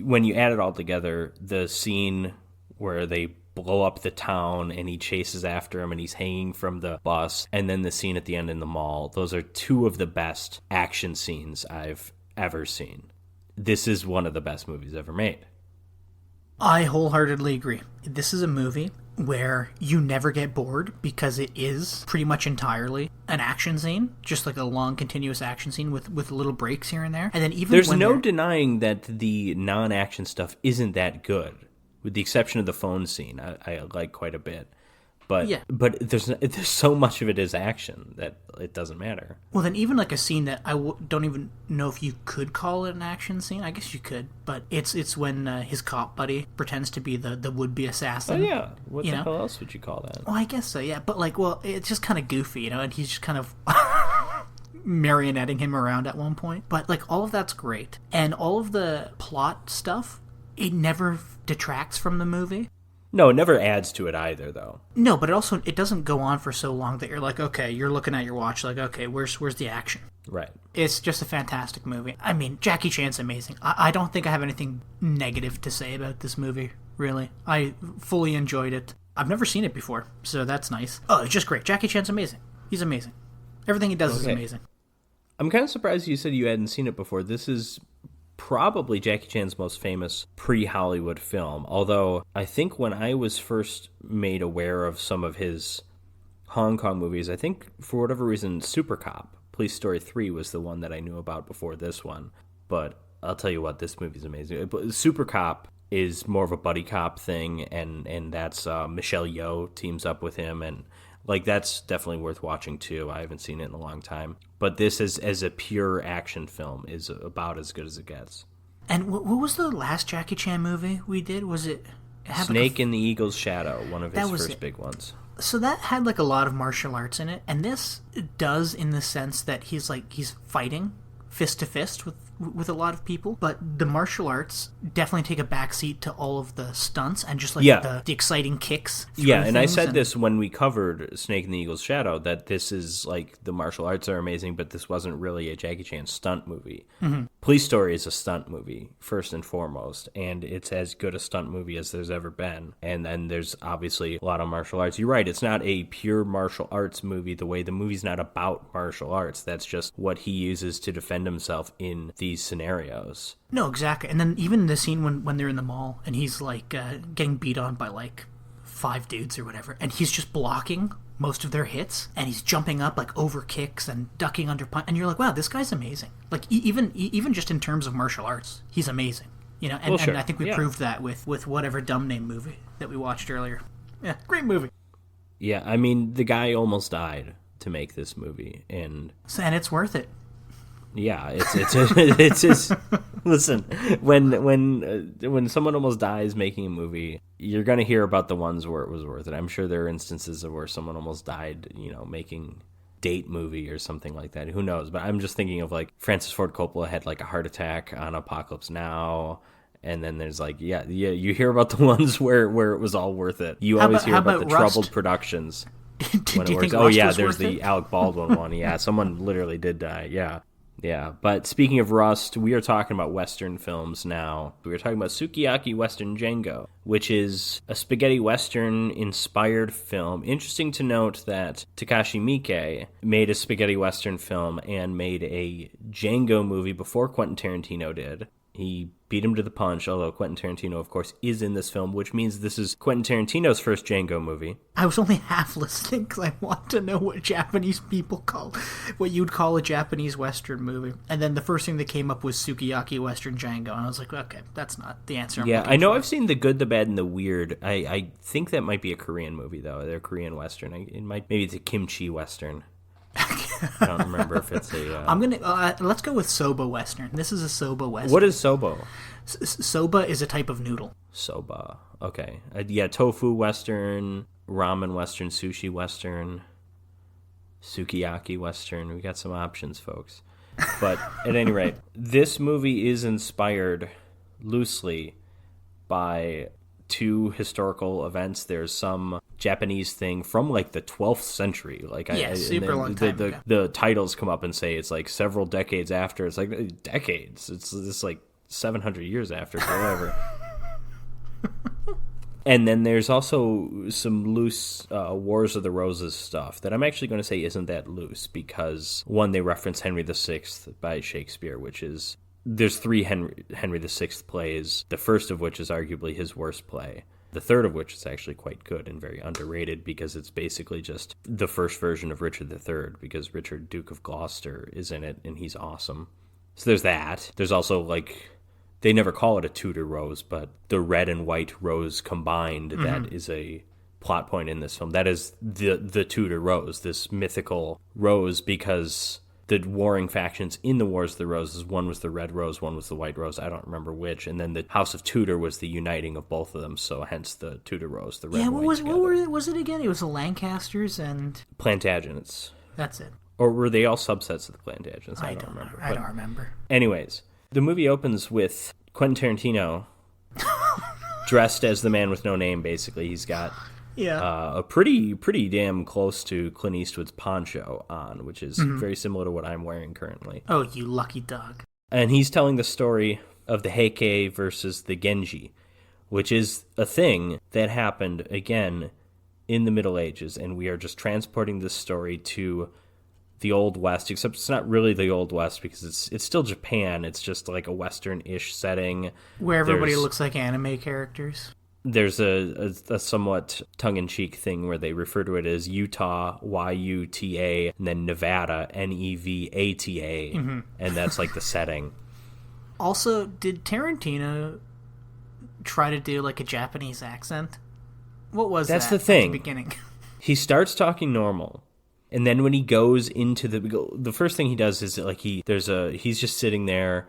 A: When you add it all together, the scene where they blow up the town and he chases after him and he's hanging from the bus, and then the scene at the end in the mall, those are two of the best action scenes I've ever seen. This is one of the best movies ever made.
B: I wholeheartedly agree. This is a movie where you never get bored because it is pretty much entirely an action scene, just a long continuous action scene with little breaks here and there. And then
A: there's no denying that the non-action stuff isn't that good, with the exception of the phone scene. I like quite a bit. But there's so much of it is action that it doesn't matter.
B: Well, then even a scene that don't even know if you could call it an action scene. I guess you could, but it's when his cop buddy pretends to be the would-be assassin.
A: Oh yeah, what the hell else would you call that?
B: Well, I guess so, yeah. But it's just kind of goofy, and he's just kind of marionetting him around at one point. But all of that's great, and all of the plot stuff, it never detracts from the movie.
A: No, it never adds to it either, though.
B: No, but it doesn't go on for so long that you're okay, you're looking at your watch okay, where's the action?
A: Right.
B: It's just a fantastic movie. I mean, Jackie Chan's amazing. I don't think I have anything negative to say about this movie, really. I fully enjoyed it. I've never seen it before, so that's nice. Oh, it's just great. Jackie Chan's amazing. He's amazing. Everything he does is amazing.
A: I'm kind of surprised you said you hadn't seen it before. This is probably Jackie Chan's most famous pre-Hollywood film, although I think when I was first made aware of some of his Hong Kong movies, I think for whatever reason Super Cop, Police Story 3 was the one that I knew about before this one. But I'll tell you what, this movie's amazing. Super Cop is more of a buddy cop thing, and that's Michelle Yeoh teams up with him, and that's definitely worth watching too. I haven't seen it in a long time. But this as a pure action film is about as good as it gets.
B: And what was the last Jackie Chan movie we did? Was it
A: Snake in the Eagle's Shadow, one of his first big ones.
B: So that had a lot of martial arts in it, and this does in the sense that he's fighting fist to fist with a lot of people, but the martial arts definitely take a backseat to all of the stunts and just the exciting kicks.
A: Yeah, and I said this when we covered Snake in the Eagle's Shadow, that this is the martial arts are amazing, but this wasn't really a Jackie Chan stunt movie. Mm-hmm. Police Story is a stunt movie, first and foremost, and it's as good a stunt movie as there's ever been. And then there's obviously a lot of martial arts. You're right, it's not a pure martial arts movie the way the movie's not about martial arts. That's just what he uses to defend himself in these scenarios.
B: No, exactly. And then even the scene when they're in the mall and he's like getting beat on by like 5 dudes or whatever, and he's just blocking most of their hits, and he's jumping up like over kicks and ducking under punch, and you're like, wow, this guy's amazing. Like even just in terms of martial arts, he's amazing. You know, and,
A: well, sure.
B: and I think we proved that with whatever dumb name movie that we watched earlier. Yeah, great movie.
A: Yeah, I mean, the guy almost died to make this movie, and
B: it's worth it.
A: Yeah, it's just listen, when someone almost dies making a movie, you're gonna hear about the ones where it was worth it. I'm sure there are instances of where someone almost died, you know, making Date movie or something like that. Who knows? But I'm just thinking of like Francis Ford Coppola had like a heart attack on Apocalypse Now. And then there's like, yeah, you hear about the ones where it was all worth it. You always hear about the troubled productions when it works. Oh yeah, there's the Alec Baldwin one. Yeah, someone literally did die. Yeah, but speaking of Rust, we are talking about Western films now. We are talking about Sukiyaki Western Django, which is a spaghetti Western-inspired film. Interesting to note that Takashi Miike made a spaghetti Western film and made a Django movie before Quentin Tarantino did. He beat him to the punch, although Quentin Tarantino, of course, is in this film, which means this is Quentin Tarantino's first Django movie.
B: I was only half listening because I want to know what Japanese people call, what you'd call a Japanese Western movie. And then the first thing that came up was Sukiyaki Western Django, and I was like, okay, that's not the answer.
A: I know I've seen The Good, the Bad, and the Weird. I think that might be a Korean movie, though. They're Korean Western. Maybe it's a kimchi Western. I don't remember if it's a...
B: I'm gonna let's go with soba Western. This is a soba Western.
A: What is soba?
B: Soba is a type of noodle.
A: Soba. Okay. Tofu Western, ramen Western, sushi Western, Sukiyaki Western. We got some options, folks. But at any rate, this movie is inspired loosely by 2 historical events. There's some Japanese thing from like the 12th century. Like
B: super long time ago.
A: The titles come up and say it's like several decades after. It's like decades. It's like 700 years after, or whatever. And then there's also some loose Wars of the Roses stuff that I'm actually going to say isn't that loose because, one, they reference Henry VI by Shakespeare, which is... There's 3 Henry VI plays, the first of which is arguably his worst play. The third of which is actually quite good and very underrated because it's basically just the first version of Richard III, because Richard, Duke of Gloucester, is in it and he's awesome. So there's that. There's also, like, they never call it a Tudor rose, but the red and white rose combined, that is a plot point in this film. That is the Tudor rose, this mythical rose, because... the warring factions in the Wars of the Roses, one was the Red Rose, one was the White Rose, I don't remember which, and then the House of Tudor was the uniting of both of them, so hence the Tudor Rose, the Red and White together.
B: What was it again? It was the Lancasters and...
A: Plantagenets.
B: That's it.
A: Or were they all subsets of the Plantagenets? I don't remember.
B: I don't remember.
A: Anyways, the movie opens with Quentin Tarantino dressed as the man with no name, basically. He's got... a pretty damn close to Clint Eastwood's poncho on, which is very similar to what I'm wearing currently.
B: Oh, you lucky dog.
A: And he's telling the story of the Heike versus the Genji, which is a thing that happened, again, in the Middle Ages, and we are just transporting this story to the Old West, except it's not really the Old West because it's still Japan. It's just like a Western-ish setting.
B: Where everybody looks like anime characters.
A: There's a somewhat tongue-in-cheek thing where they refer to it as Utah, Y-U-T-A, and then Nevada, N-E-V-A-T-A, and that's like the setting.
B: Also, did Tarantino try to do like a Japanese accent? What was
A: that's
B: that
A: the thing.
B: At the beginning?
A: He starts talking normal, and then when he goes into the first thing he does is like he's just sitting there.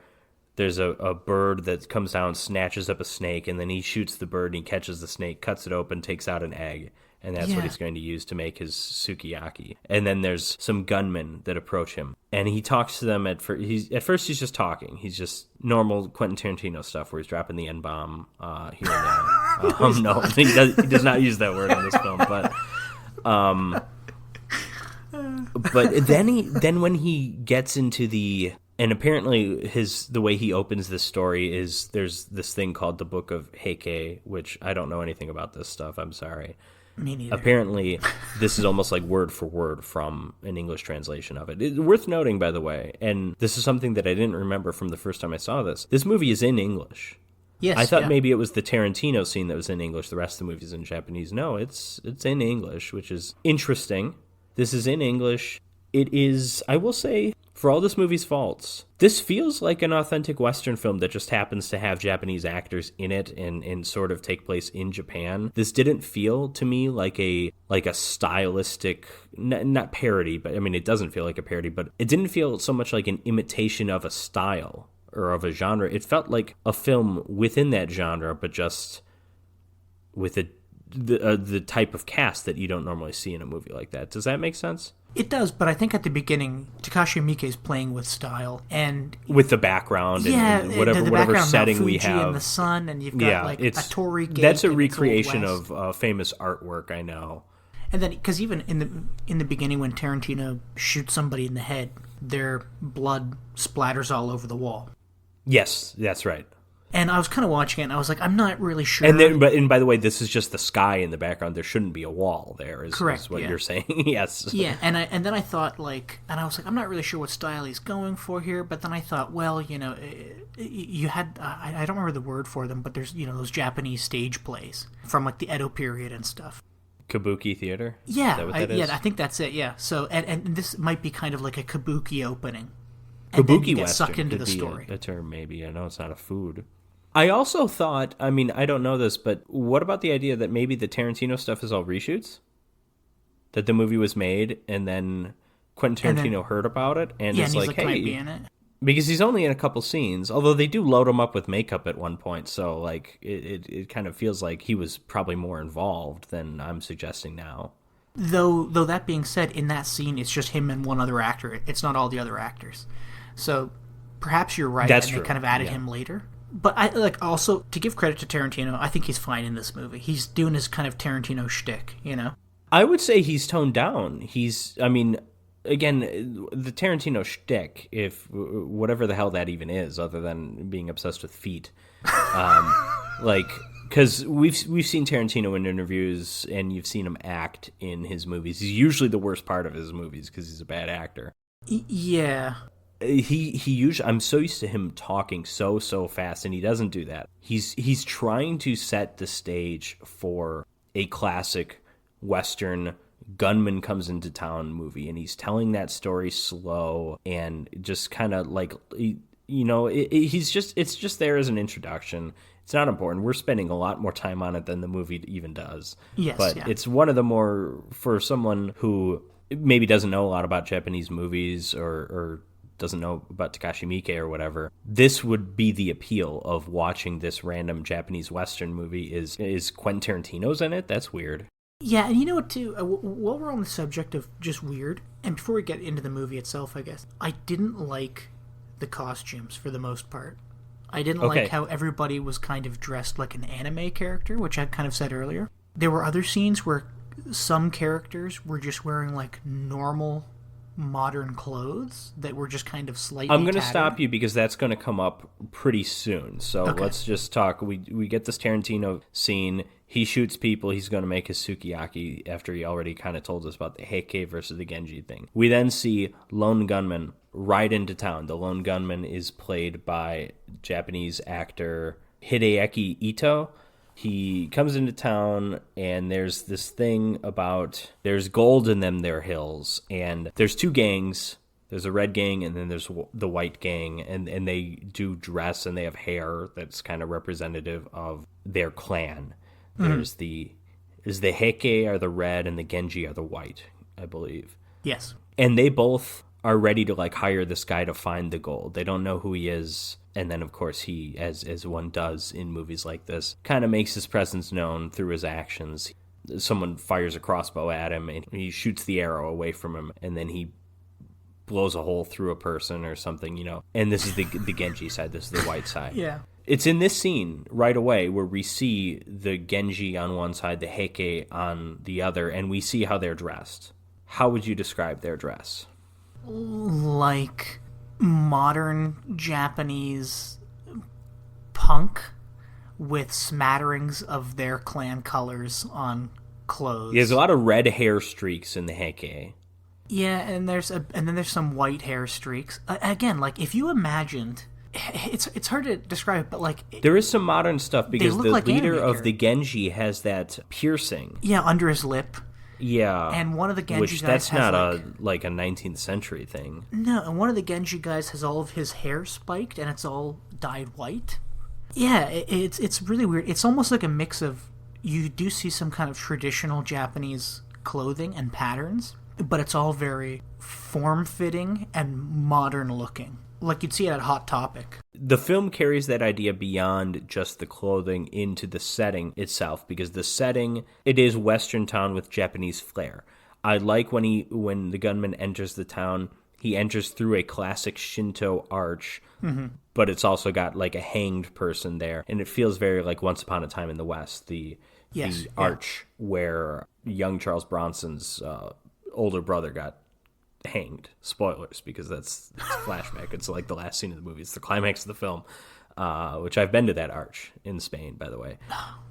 A: There's a bird that comes down, snatches up a snake, and then he shoots the bird and he catches the snake, cuts it open, takes out an egg, and that's what he's going to use to make his sukiyaki. And then there's some gunmen that approach him, and he talks to them at first he's just talking. He's just normal Quentin Tarantino stuff where he's dropping the N-bomb here and there. No, he does not use that word in this film, but then when he gets into the And apparently the way he opens this story is there's this thing called the Book of Heike, which I don't know anything about this stuff. I'm sorry.
B: Me neither.
A: Apparently, this is almost like word for word from an English translation of it. It's worth noting, by the way, and this is something that I didn't remember from the first time I saw this. This movie is in English.
B: Yes,
A: I thought maybe it was the Tarantino scene that was in English. The rest of the movie's in Japanese. No, it's in English, which is interesting. This is in English. It is, I will say, for all this movie's faults, this feels like an authentic Western film that just happens to have Japanese actors in it and sort of take place in Japan. This didn't feel to me like a stylistic, not parody, but I mean, it doesn't feel like a parody, but it didn't feel so much like an imitation of a style or of a genre. It felt like a film within that genre, but just with the type of cast that you don't normally see in a movie like that. Does that make sense?
B: It does, but I think at the beginning, Takashi Miike is playing with style and
A: with the background and whatever setting we have,
B: and the sun, and you've got a torii gate.
A: That's a recreation of famous artwork, I know.
B: And then, because even in the beginning, when Tarantino shoots somebody in the head, their blood splatters all over the wall.
A: Yes, that's right.
B: And I was kind of watching it, and I was like, I'm not really sure.
A: And by the way, this is just the sky in the background. There shouldn't be a wall there.
B: Correct.
A: Is what you're saying. Yes.
B: Yeah, and then I thought I was like, I'm not really sure what style he's going for here. But then I thought, well, you had I don't remember the word for them, but there's those Japanese stage plays from like the Edo period and stuff.
A: Kabuki theater.
B: Yeah,
A: is that what that is?
B: I think that's it. Yeah. So and this might be kind of like a kabuki opening.
A: And
B: kabuki
A: Western
B: sucked into
A: could
B: the
A: be
B: story.
A: A term, maybe. I know it's not a food. I also thought, I mean, I don't know this, but what about the idea that maybe the Tarantino stuff is all reshoots? That the movie was made and then Quentin Tarantino heard about it and is like, hey,
B: can I be in it?
A: Because he's only in a couple scenes, although they do load him up with makeup at one point, so like it kind of feels like he was probably more involved than I'm suggesting now.
B: Though that being said, in that scene, it's just him and one other actor. It's not all the other actors. So perhaps you're right,
A: That's
B: and
A: true.
B: they kind of added him later. But I also, to give credit to Tarantino, I think he's fine in this movie. He's doing his kind of Tarantino shtick,
A: I would say he's toned down. Again, the Tarantino shtick, if whatever the hell that even is, other than being obsessed with feet, because we've seen Tarantino in interviews and you've seen him act in his movies. He's usually the worst part of his movies because he's a bad actor.
B: Yeah.
A: He usually, I'm so used to him talking so fast, and he doesn't do that. He's trying to set the stage for a classic Western gunman comes into town movie, and he's telling that story slow and just kind of like, it's just there as an introduction. It's not important. We're spending a lot more time on it than the movie even does.
B: Yes,
A: but it's one of the more, for someone who maybe doesn't know a lot about Japanese movies or doesn't know about Takashi Miike or whatever, this would be the appeal of watching this random Japanese Western movie is Quentin Tarantino's in it? That's weird.
B: Yeah, and you know what, too? While we're on the subject of just weird, and before we get into the movie itself, I guess, I didn't like the costumes for the most part. I didn't like how everybody was kind of dressed like an anime character, which I kind of said earlier. There were other scenes where some characters were just wearing like normal modern clothes that were just kind of slightly
A: I'm going to
B: tattered.
A: stop you because that's going to come up pretty soon. So let's just talk. We get this Tarantino scene. He shoots people. He's going to make his Sukiyaki after he already kind of told us about the Heike versus the Genji thing. We then see Lone Gunman ride into town. The Lone Gunman is played by Japanese actor Hideaki Ito. He comes into town, and there's this thing about there's gold in them there hills, and there's two gangs. There's a red gang, and then there's the white gang, and they do dress, and they have hair that's kind of representative of their clan. There's the Heike are the red, and the Genji are the white, I believe.
B: Yes.
A: And they both are ready to like hire this guy to find the gold. They don't know who he is. And then, of course, he, as one does in movies like this, kind of makes his presence known through his actions. Someone fires a crossbow at him, and he shoots the arrow away from him, and then he blows a hole through a person or something, And this is the Genji side. This is the white side.
B: Yeah.
A: It's in this scene right away where we see the Genji on one side, the Heike on the other, and we see how they're dressed. How would you describe their dress?
B: Like modern Japanese punk with smatterings of their clan colors on clothes.
A: There's a lot of red hair streaks in the Heike.
B: Yeah, and then there's some white hair streaks. Again, like if you imagined, it's hard to describe, but like
A: there is some modern stuff because the
B: like
A: leader
B: anime
A: of the Genji has that piercing.
B: Yeah, under his lip.
A: Yeah,
B: and one of the Genji
A: which
B: guys
A: that's
B: has
A: not like a 19th century thing.
B: No, and one of the Genji guys has all of his hair spiked and it's all dyed white. Yeah, it's really weird. It's almost like a mix of, you do see some kind of traditional Japanese clothing and patterns, but it's all very form-fitting and modern-looking. Like you'd see it at Hot Topic.
A: The film carries that idea beyond just the clothing into the setting itself, because the setting, it is Western town with Japanese flair. I like when the gunman enters the town, he enters through a classic Shinto arch, but it's also got like a hanged person there, and it feels very like Once Upon a Time in the West, the arch where young Charles Bronson's older brother got hanged. Spoilers, because it's a flashback. It's like the last scene of the movie. It's the climax of the film, which I've been to that arch in Spain, by the way.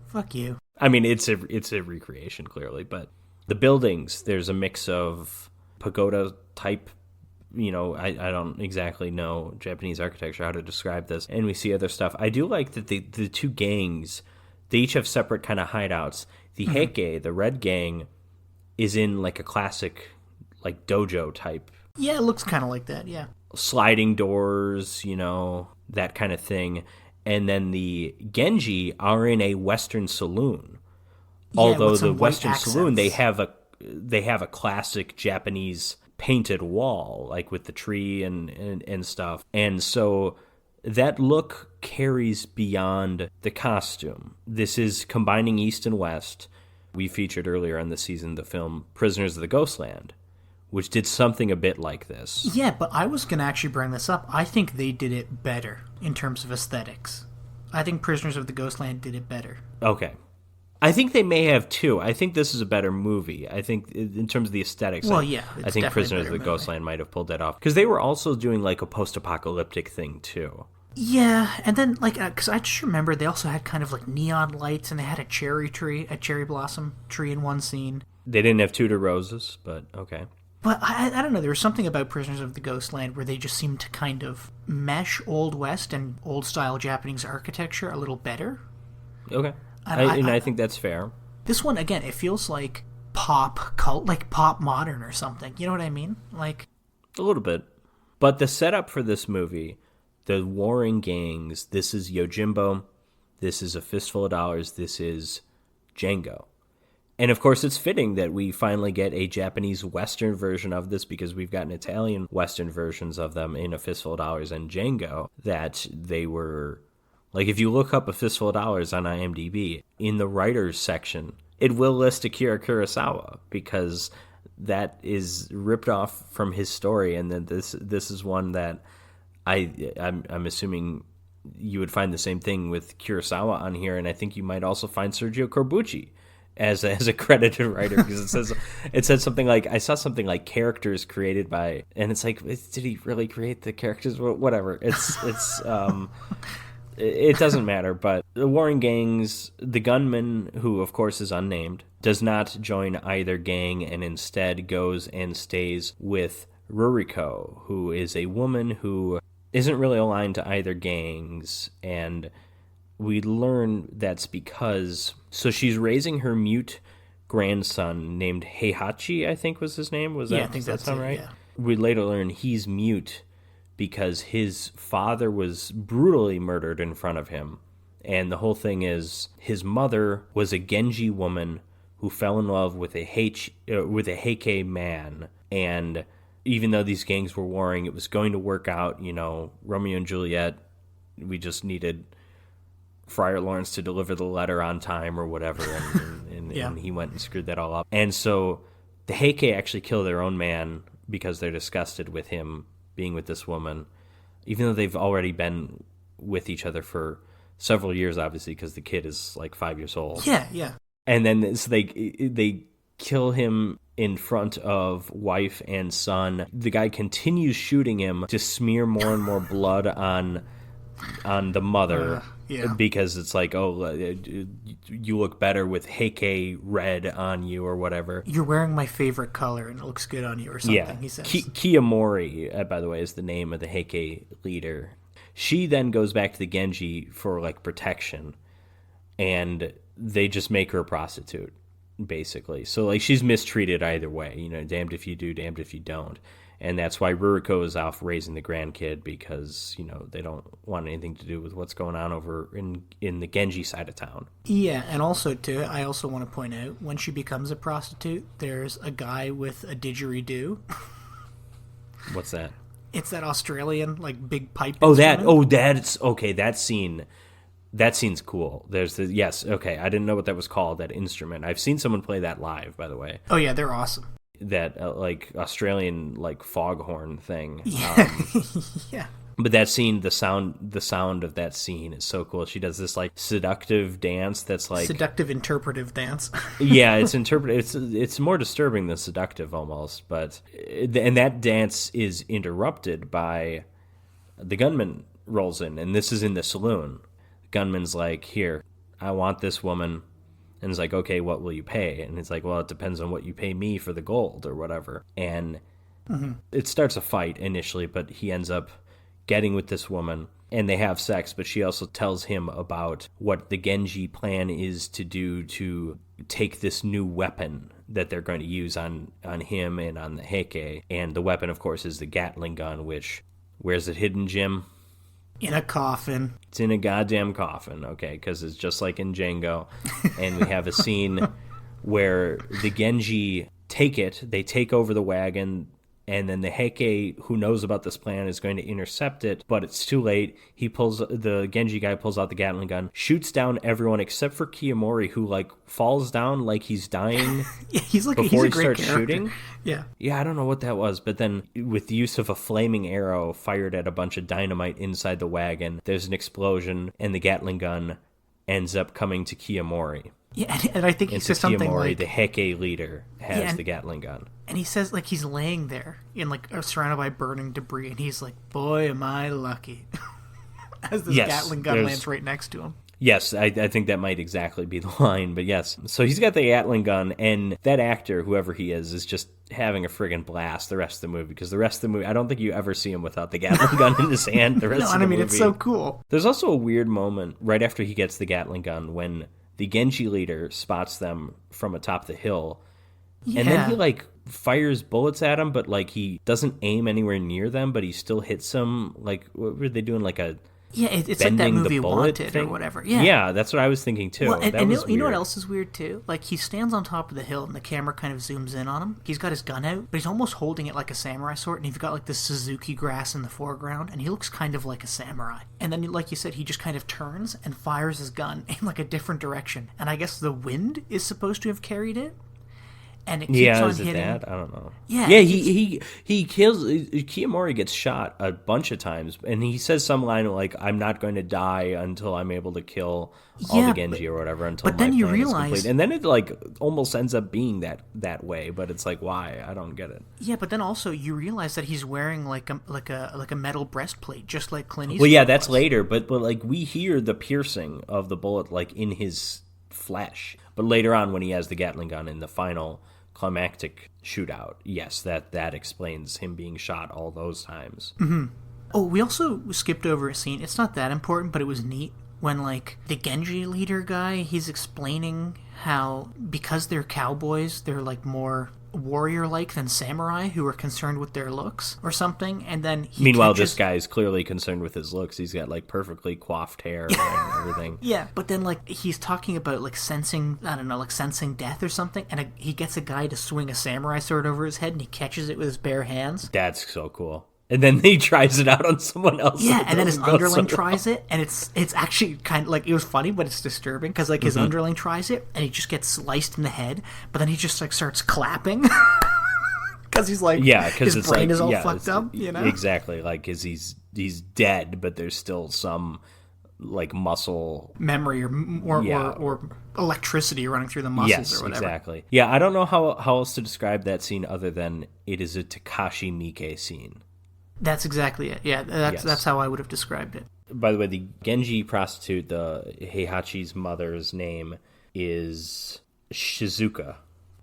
B: Fuck you.
A: I mean, it's a recreation, clearly, but the buildings, there's a mix of pagoda type. I don't exactly know Japanese architecture, how to describe this. And we see other stuff. I do like that the two gangs, they each have separate kind of hideouts. The Heike, the red gang, is in like a classic like dojo type.
B: Yeah, it looks kind of like that, yeah.
A: Sliding doors, that kind of thing. And then the Genji are in a Western saloon. Yeah, although the Western saloon, they have a classic Japanese painted wall, like with the tree and stuff. And so that look carries beyond the costume. This is combining East and West. We featured earlier in the season the film Prisoners of the Ghostland, which did something a bit like this.
B: Yeah, but I was going to actually bring this up. I think they did it better in terms of aesthetics. I think Prisoners of the Ghostland did it better.
A: Okay. I think they may have too. I think this is a better movie. I think in terms of the aesthetics,
B: well, yeah,
A: I think Prisoners of the Ghostland might have pulled that off. Because they were also doing like a post-apocalyptic thing too.
B: Yeah, and then like, because I just remember they also had kind of like neon lights, and they had a cherry blossom tree in one scene.
A: They didn't have Tudor roses, but okay.
B: But I don't know, there was something about Prisoners of the Ghostland where they just seemed to kind of mesh Old West and old-style Japanese architecture a little better.
A: Okay. I think that's fair.
B: This one, again, it feels like pop modern or something. You know what I mean? Like
A: a little bit. But the setup for this movie, the warring gangs, this is Yojimbo, this is A Fistful of Dollars, this is Django. And of course, it's fitting that we finally get a Japanese Western version of this, because we've gotten Italian Western versions of them in A Fistful of Dollars and Django, that they were... Like, if you look up A Fistful of Dollars on IMDb, in the writers section, it will list Akira Kurosawa, because that is ripped off from his story, and then this is one that I'm assuming you would find the same thing with Kurosawa on here, and I think you might also find Sergio Corbucci as a credited writer, because it says something like, I saw something like characters created by, and it's like, did he really create the characters? Whatever. It's it doesn't matter, but the warring gangs, the gunman, who of course is unnamed, does not join either gang and instead goes and stays with Ruriko, who is a woman who isn't really aligned to either gangs, and we learn that's because... So she's raising her mute grandson named Heihachi, I think was his name. I think that's right? Yeah. We later learn he's mute because his father was brutally murdered in front of him. And the whole thing is, his mother was a Genji woman who fell in love with a Heike man. And even though these gangs were warring, it was going to work out, Romeo and Juliet. We just needed Friar Lawrence to deliver the letter on time or whatever. And he went and screwed that all up. And so the Heike actually kill their own man because they're disgusted with him being with this woman, even though they've already been with each other for several years, obviously, because the kid is like 5 years old.
B: Yeah.
A: And then so they kill him in front of wife and son. The guy continues shooting him to smear more and more blood on the mother. Because it's like, oh, you look better with Heike red on you or whatever.
B: You're wearing my favorite color and it looks good on you or something, he says.
A: Kiyomori, by the way, is the name of the Heike leader. She then goes back to the Genji for, like, protection, and they just make her a prostitute, basically. So, like, she's mistreated either way. You know, damned if you do, damned if you don't. And that's why Ruriko is off raising the grandkid, because, you know, they don't want anything to do with what's going on over in the Genji side of town.
B: Yeah, and also, too, I also want to point out, when she becomes a prostitute, there's a guy with a didgeridoo.
A: What's that?
B: It's that Australian, like, big pipe
A: instrument. That's... Okay, that scene's cool. There's the... Yes, okay, I didn't know what that was called, that instrument. I've seen someone play that live, by the way.
B: Oh, yeah, they're awesome.
A: That like Australian like foghorn thing.
B: Yeah. Yeah.
A: But that scene, the sound of that scene is so cool. She does this like seductive dance that's like
B: seductive interpretive dance.
A: Yeah, it's more disturbing than seductive almost, but and that dance is interrupted by the gunman rolls in, and this is in the saloon. The gunman's like, "Here, I want this woman." And it's like, okay, what will you pay? And it's like, well, it depends on what you pay me for the gold or whatever. And it starts a fight initially, but he ends up getting with this woman, and they have sex, but she also tells him about what the Genji plan is to do to take this new weapon that they're going to use on him and on the Heike. And the weapon, of course, is the Gatling gun, which, where's it hidden, Jim?
B: In a coffin.
A: It's in a goddamn coffin, okay, because it's just like in Django. And we have a scene where the Genji they take over the wagon, and then the Heike, who knows about this plan, is going to intercept it, but it's too late. The Genji guy pulls out the Gatling gun, shoots down everyone except for Kiyomori, who like falls down like he's dying.
B: Yeah, he's a
A: great
B: character.
A: Shooting.
B: Yeah,
A: I don't know what that was, but then with the use of a flaming arrow fired at a bunch of dynamite inside the wagon, there's an explosion, and the Gatling gun ends up coming to Kiyomori.
B: Yeah, and I think he says something
A: Kiyomori,
B: like...
A: the Heike leader, has the Gatling gun.
B: And he says, like, he's laying there, surrounded by burning debris, and he's like, boy, am I lucky. As this Gatling gun lands right next to him.
A: Yes, I think that might exactly be the line, but yes. So he's got the Gatling gun, and that actor, whoever he is just having a friggin' blast the rest of the movie, because the rest of the movie, I don't think you ever see him without the Gatling gun in his hand the rest of the movie.
B: It's so cool.
A: There's also a weird moment right after he gets the Gatling gun when the Genji leader spots them from atop the hill, and then he, like, fires bullets at them, but, like, he doesn't aim anywhere near them, but he still hits them. Like, what were they doing, like a...
B: Yeah, it's like that movie Wanted thing? Or whatever. Yeah,
A: that's what I was thinking, too.
B: Well, and you know what else is weird, too? Like, he stands on top of the hill, and the camera kind of zooms in on him. He's got his gun out, but he's almost holding it like a samurai sword, and he's got, like, this Suzuki grass in the foreground, and he looks kind of like a samurai. And then, like you said, he just kind of turns and fires his gun in, like, a different direction. And I guess the wind is supposed to have carried it. And it keeps on hitting.
A: That? I don't know.
B: Yeah,
A: he kills... Kiyomori gets shot a bunch of times, and he says some line like, I'm not going to die until I'm able to kill all the Genji or whatever, until my plan is complete. And then it like almost ends up being that way, but it's like, why? I don't get it.
B: Yeah, but then also you realize that he's wearing like a metal breastplate, just like Clint Eastwood.
A: Well, yeah, that's later, but like we hear the piercing of the bullet like in his flesh. But later on, when he has the Gatling gun in the final climactic shootout, yes, that explains him being shot all those times.
B: Mm-hmm. Oh, we also skipped over a scene. It's not that important, but it was neat when, like, the Genji leader guy, he's explaining how because they're cowboys, they're like more warrior-like than samurai who are concerned with their looks or something. And then
A: meanwhile, this guy is clearly concerned with his looks. He's got like perfectly coiffed hair and everything.
B: Yeah, but then like he's talking about like sensing death or something, and he gets a guy to swing a samurai sword over his head, and he catches it with his bare hands.
A: That's so cool. And then he tries it out on someone else.
B: Yeah, and then his underling tries it, and it's actually kind of like, it was funny, but it's disturbing because like his underling tries it, and he just gets sliced in the head, but then he just like starts clapping because he's like, his brain is all fucked up, you know?
A: Exactly, like because he's dead, but there's still some like muscle
B: memory or electricity running through the muscles or whatever.
A: Exactly. Yeah, I don't know how else to describe that scene other than it is a Takashi Miike scene.
B: That's exactly it. Yeah, that's how I would have described it.
A: By the way, the Genji prostitute, the Heihachi's mother's name is Shizuka.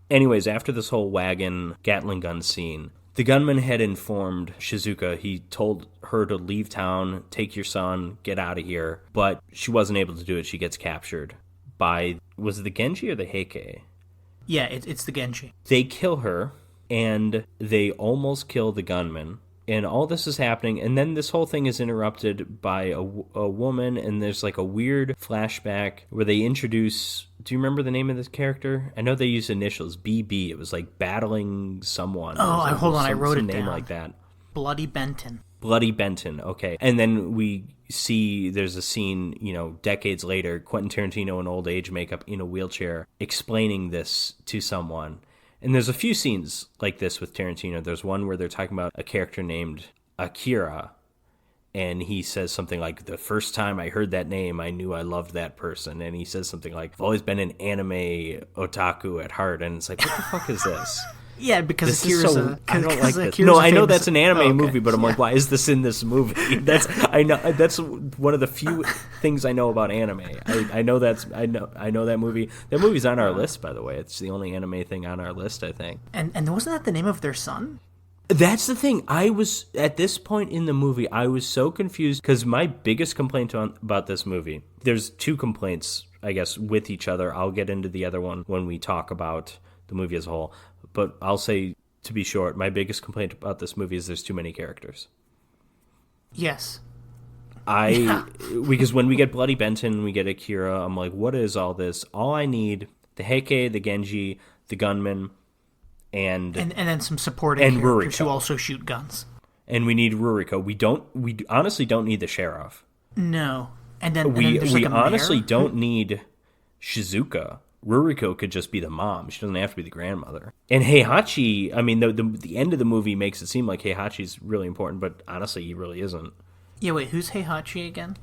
A: Anyways, after this whole wagon Gatling gun scene, the gunman had informed Shizuka. He told her to leave town, take your son, get out of here. But she wasn't able to do it. She gets captured by, was it the Genji or the Heike?
B: Yeah, it's the Genji.
A: They kill her, and they almost kill the gunman. And all this is happening, and then this whole thing is interrupted by a woman, and there's like a weird flashback where they introduce... Do you remember the name of this character? I know they used initials, BB. It was like battling someone.
B: Oh, hold on, I wrote it down.
A: Name like that.
B: Bloody Benton.
A: Bloody Benton, okay. And then we see there's a scene, decades later, Quentin Tarantino in old age makeup in a wheelchair explaining this to someone. And there's a few scenes like this with Tarantino. There's one where they're talking about a character named Akira, and he says something like, the first time I heard that name, I knew I loved that person. And he says something like, I've always been an anime otaku at heart. And it's like, what the fuck is this?
B: Yeah, because
A: Akira's I don't like this. No, I know that's an anime movie, but I'm like, why is this in this movie? That's one of the few things I know about anime. I know that movie. That movie's on our list, by the way. It's the only anime thing on our list, I think.
B: And wasn't that the name of their son?
A: That's the thing. I was, at this point in the movie, I was so confused because my biggest complaint about this movie, there's two complaints, I guess, with each other. I'll get into the other one when we talk about the movie as a whole. But I'll say, to be short, my biggest complaint about this movie is there's too many characters.
B: Yes.
A: Because when we get Bloody Benton, we get Akira, I'm like, what is all this? All I need, the Heike, the Genji, the gunman, and then some supporting characters
B: who also shoot guns.
A: And we need Ruriko. We honestly don't need the sheriff.
B: No. And then
A: we
B: like
A: honestly don't need Shizuka. Ruriko could just be the mom. She doesn't have to be the grandmother. And Heihachi, I mean, the end of the movie makes it seem like Heihachi's really important, but honestly, he really isn't.
B: Yeah, wait, who's Heihachi again?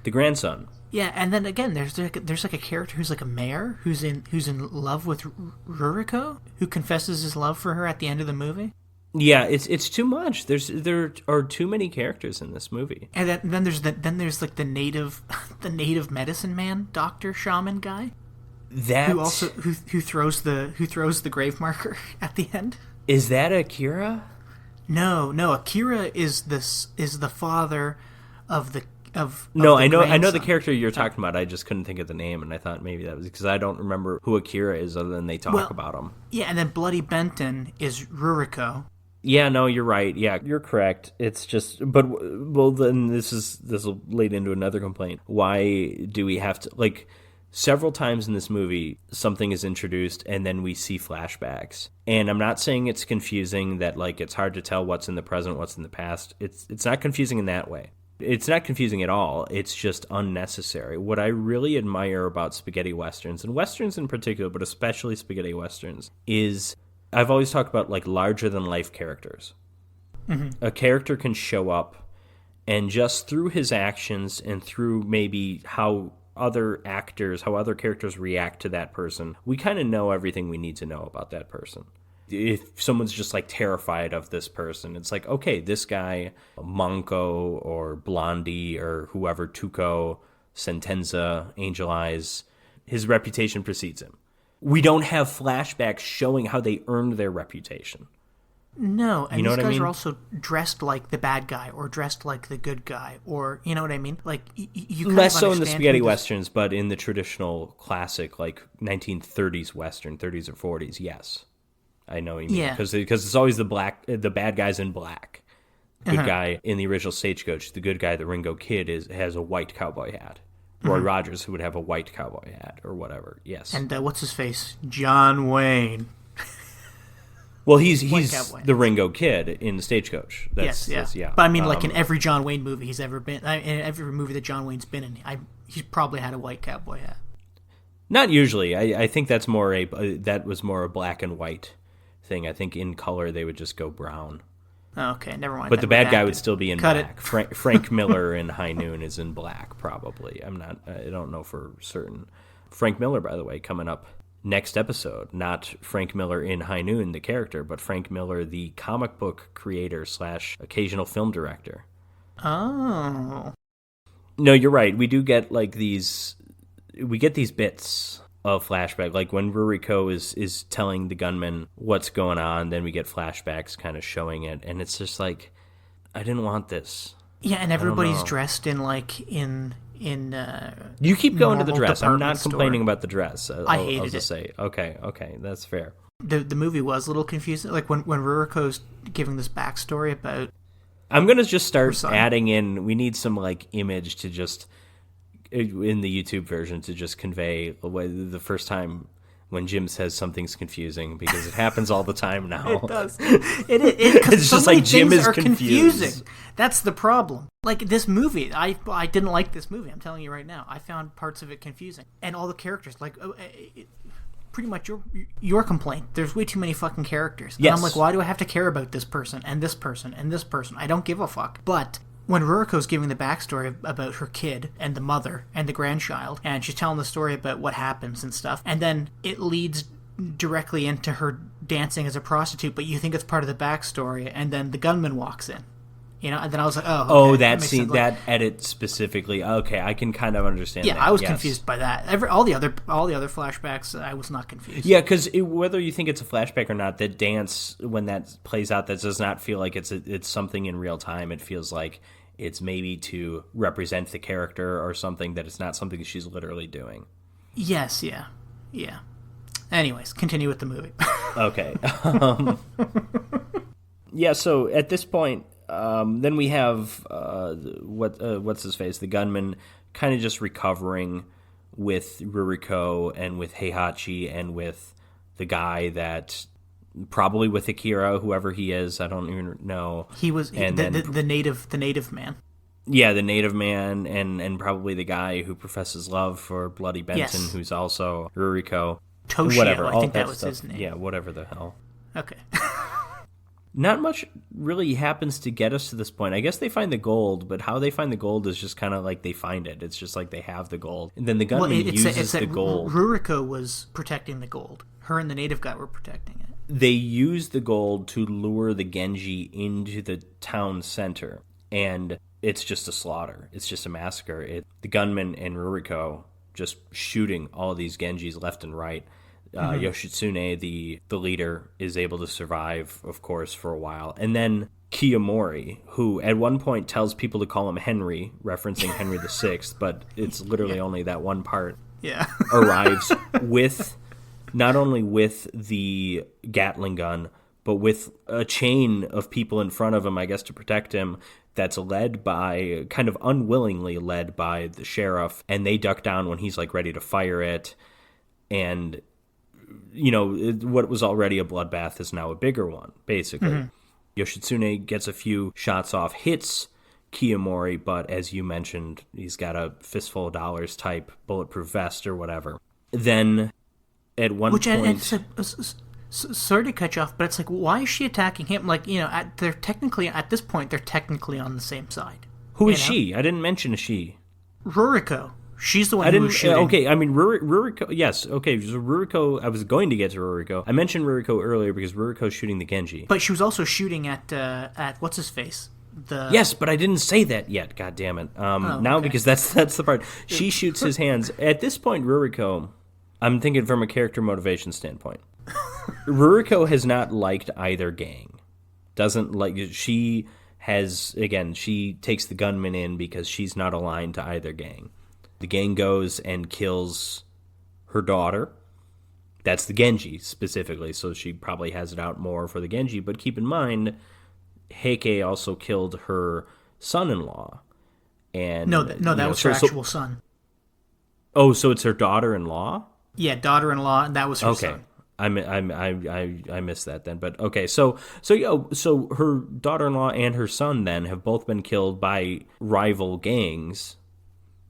A: The grandson.
B: Yeah, and then again, there's like a character who's like a mayor who's in love with Ruriko, who confesses his love for her at the end of the movie.
A: Yeah, it's too much. There are too many characters in this movie.
B: And then there's like the native medicine man, doctor shaman guy. Who throws the grave marker at the end.
A: Is that Akira?
B: No, Akira is the father of the
A: No,
B: the
A: I know
B: grandson.
A: the character you're talking about. I just couldn't think of the name, and I thought maybe that was because I don't remember who Akira is other than they talk about him.
B: Yeah, and then Bloody Benton is Ruriko.
A: Yeah, no, you're right. Yeah, you're correct. It's just, but then this will lead into another complaint. Why do we have to like? Several times in this movie, something is introduced, and then we see flashbacks. And I'm not saying it's confusing, that like it's hard to tell what's in the present, what's in the past. It's not confusing in that way. It's not confusing at all. It's just unnecessary. What I really admire about spaghetti westerns, and westerns in particular, but especially spaghetti westerns, is I've always talked about like larger than life characters. Mm-hmm. A character can show up, and just through his actions and through maybe how other characters react to that person, we kind of know everything we need to know about that person. If someone's just like terrified of this person, it's like, okay, this guy, Manko or Blondie or whoever, Tuco, Sentenza, Angel Eyes, his reputation precedes him. We don't have flashbacks showing how they earned their reputation.
B: No, and these guys
A: are
B: also dressed like the bad guy or dressed like the good guy, or you know what I mean? Like you
A: less so in the spaghetti westerns, but in the traditional classic like 1930s western, 30s or 40s, yes, I know what you mean.
B: Yeah,
A: because it's always the bad guys in black. Good guy in the original Stagecoach, the good guy, the Ringo Kid, has a white cowboy hat. Roy Rogers, who would have a white cowboy hat or whatever. Yes,
B: and what's his face? John Wayne.
A: Well, he's the Ringo Kid in the Stagecoach.
B: Yes. But I mean, like in every John Wayne movie he's ever been, in every movie that John Wayne's been in, he's probably had a white cowboy hat.
A: Not usually. I think that was more a black and white thing. I think in color they would just go brown.
B: Okay, never mind.
A: But the bad guy would still be in
B: Cut
A: black. Frank Miller in High Noon is in black, probably. I don't know for certain. Frank Miller, by the way, coming up next episode. Not Frank Miller in High Noon, the character, but Frank Miller, the comic book creator / occasional film director.
B: Oh.
A: No, you're right. We do get these bits of flashback, like when Ruriko is telling the gunman what's going on, then we get flashbacks kind of showing it, and it's just like, I didn't want this.
B: Yeah, and everybody's dressed in
A: you keep going to the dress. I'm not
B: store.
A: complaining about the dress.
B: I hated
A: I'll
B: it.
A: just say, okay, that's fair.
B: The movie was a little confusing. Like when Ruriko's giving this backstory about.
A: I'm gonna just start adding in. We need some image to just in the YouTube version to just convey the first time when Jim says something's confusing, because it happens all the time now.
B: It does. It's
A: just like Jim is
B: confusing. That's the problem. Like this movie, I didn't like this movie. I'm telling you right now. I found parts of it confusing, and all the characters pretty much your complaint. There's way too many fucking characters. And
A: yes.
B: I'm like, why do I have to care about this person and this person and this person? I don't give a fuck. But when Ruriko's giving the backstory about her kid and the mother and the grandchild, and she's telling the story about what happens and stuff, and then it leads directly into her dancing as a prostitute, but you think it's part of the backstory, and then the gunman walks in. And then I was like, oh, okay,
A: that scene, that edit specifically. Okay, I can kind of understand.
B: Yeah,
A: that.
B: I was confused by that. All the other flashbacks, I was not confused.
A: Yeah, because whether you think it's a flashback or not, that dance, when that plays out, that does not feel like it's something in real time. It feels like it's maybe to represent the character or something, that it's not something she's literally doing.
B: Yes, yeah. Anyways, continue with the movie.
A: Okay. Yeah, so at this point, then we have what's his face, the gunman, kind of just recovering with Ruriko and with Heihachi and with the guy that probably with Akira, whoever he is, I don't even know.
B: He was the native man.
A: Yeah, the native man, and probably the guy who professes love for Bloody Benton, yes. Who's also Ruriko.
B: Toshio,
A: whatever,
B: I think that was his name.
A: Yeah, whatever the hell.
B: Okay.
A: Not much really happens to get us to this point. I guess they find the gold, but how they find the gold is just kind of like they find it. It's just like they have the gold. And then the gunman uses the gold.
B: Ruriko was protecting the gold. Her and the native guy were protecting it.
A: They use the gold to lure the Genji into the town center. And it's just a slaughter. It's just a massacre. The gunman and Ruriko just shooting all these Genjis left and right. Yoshitsune, the leader, is able to survive, of course, for a while. And then Kiyomori, who at one point tells people to call him Henry, referencing Henry VI, but it's literally only that one part, arrives with, not only with the Gatling gun, but with a chain of people in front of him, I guess, to protect him, that's led by, kind of unwillingly led by the sheriff, and they duck down when he's, ready to fire it, and what was already a bloodbath is now a bigger one, basically. Mm-hmm. Yoshitsune gets a few shots off, hits Kiyomori, but as you mentioned, he's got a fistful of dollars type bulletproof vest or whatever. Then, at one point...
B: sorry to cut you off, but it's like, why is she attacking him? At this point, they're technically on the same side.
A: Who is she? I didn't mention a she.
B: Ruriko. She's the one who was shooting.
A: Okay, I mean, Ruriko, yes, okay, so Ruriko, I was going to get to Ruriko. I mentioned Ruriko earlier because Ruriko's shooting the Genji.
B: But she was also shooting at what's-his-face?
A: Yes, but I didn't say that yet, God damn it. Because that's the part. She shoots his hands. At this point, Ruriko, I'm thinking from a character motivation standpoint. Ruriko has not liked either gang. She takes the gunman in because she's not aligned to either gang. The gang goes and kills her daughter. That's the Genji, specifically, so she probably has it out more for the Genji. But keep in mind, Heike also killed her son-in-law. And
B: No, that was her actual son.
A: Oh, so it's her daughter-in-law?
B: Yeah, daughter-in-law, and that was her son.
A: I missed that then, but okay. So her daughter-in-law and her son then have both been killed by rival gangs.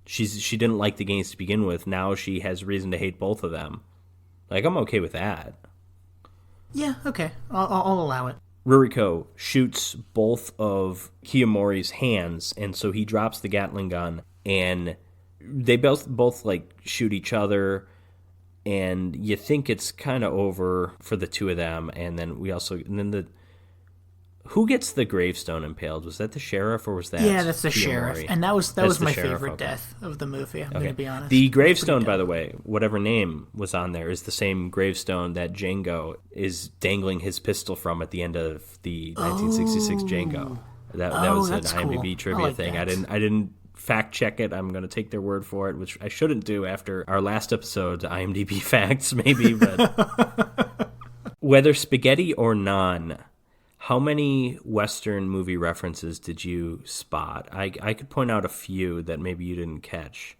A: She didn't like the gangs to begin with. Now she has reason to hate both of them. I'm okay with that.
B: Yeah, okay. I'll allow it.
A: Ruriko shoots both of Kiyomori's hands, and so he drops the Gatling gun, and they both like shoot each other, and you think it's kind of over for the two of them, and then who gets the gravestone impaled? Was that the sheriff, or was that
B: that's the
A: Kiyomori?
B: Sheriff, and that was my favorite death of the movie. I'm going to be honest.
A: The gravestone, by the way, whatever name was on there, is the same gravestone that Django is dangling his pistol from at the end of the 1966 Django. That was an IMDb
B: cool.
A: trivia thing.
B: That.
A: I didn't fact check it. I'm going to take their word for it, which I shouldn't do after our last episode, IMDb facts, maybe. But whether spaghetti or naan, how many Western movie references did you spot? I could point out a few that maybe you didn't catch.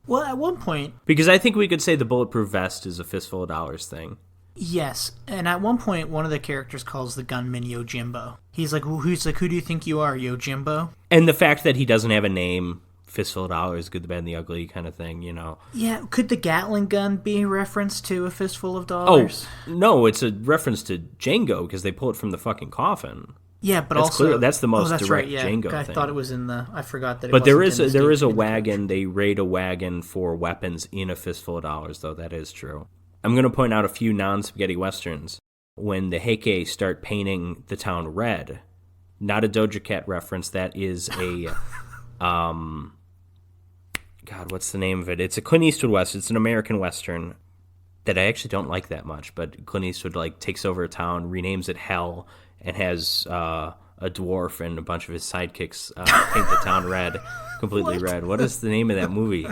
B: Well, at one point...
A: Because I think we could say the bulletproof vest is a fistful of dollars thing.
B: Yes, and at one point, one of the characters calls the gunman Yojimbo. He's like, who do you think you are, Yojimbo?
A: And the fact that he doesn't have a name... Fistful of Dollars, Good, the Bad, and the Ugly kind of thing, you know.
B: Yeah, could the Gatling gun be a reference to A Fistful of Dollars?
A: Oh, no, it's a reference to Django because they pull it from the fucking coffin.
B: Yeah, but that's also...
A: that's the most direct
B: right,
A: Django
B: I
A: thing.
B: I thought it was in the... I forgot that it
A: But
B: wasn't
A: there is a wagon. They raid a wagon for weapons in A Fistful of Dollars, though. That is true. I'm going to point out a few non-spaghetti westerns. When the Heike start painting the town red, not a Doja Cat reference, that is a... God, what's the name of it? It's a Clint Eastwood Western. It's an American Western that I actually don't like that much, but Clint Eastwood like takes over a town, renames it Hell, and has a dwarf and a bunch of his sidekicks paint the town red, completely red. What is the name of that movie?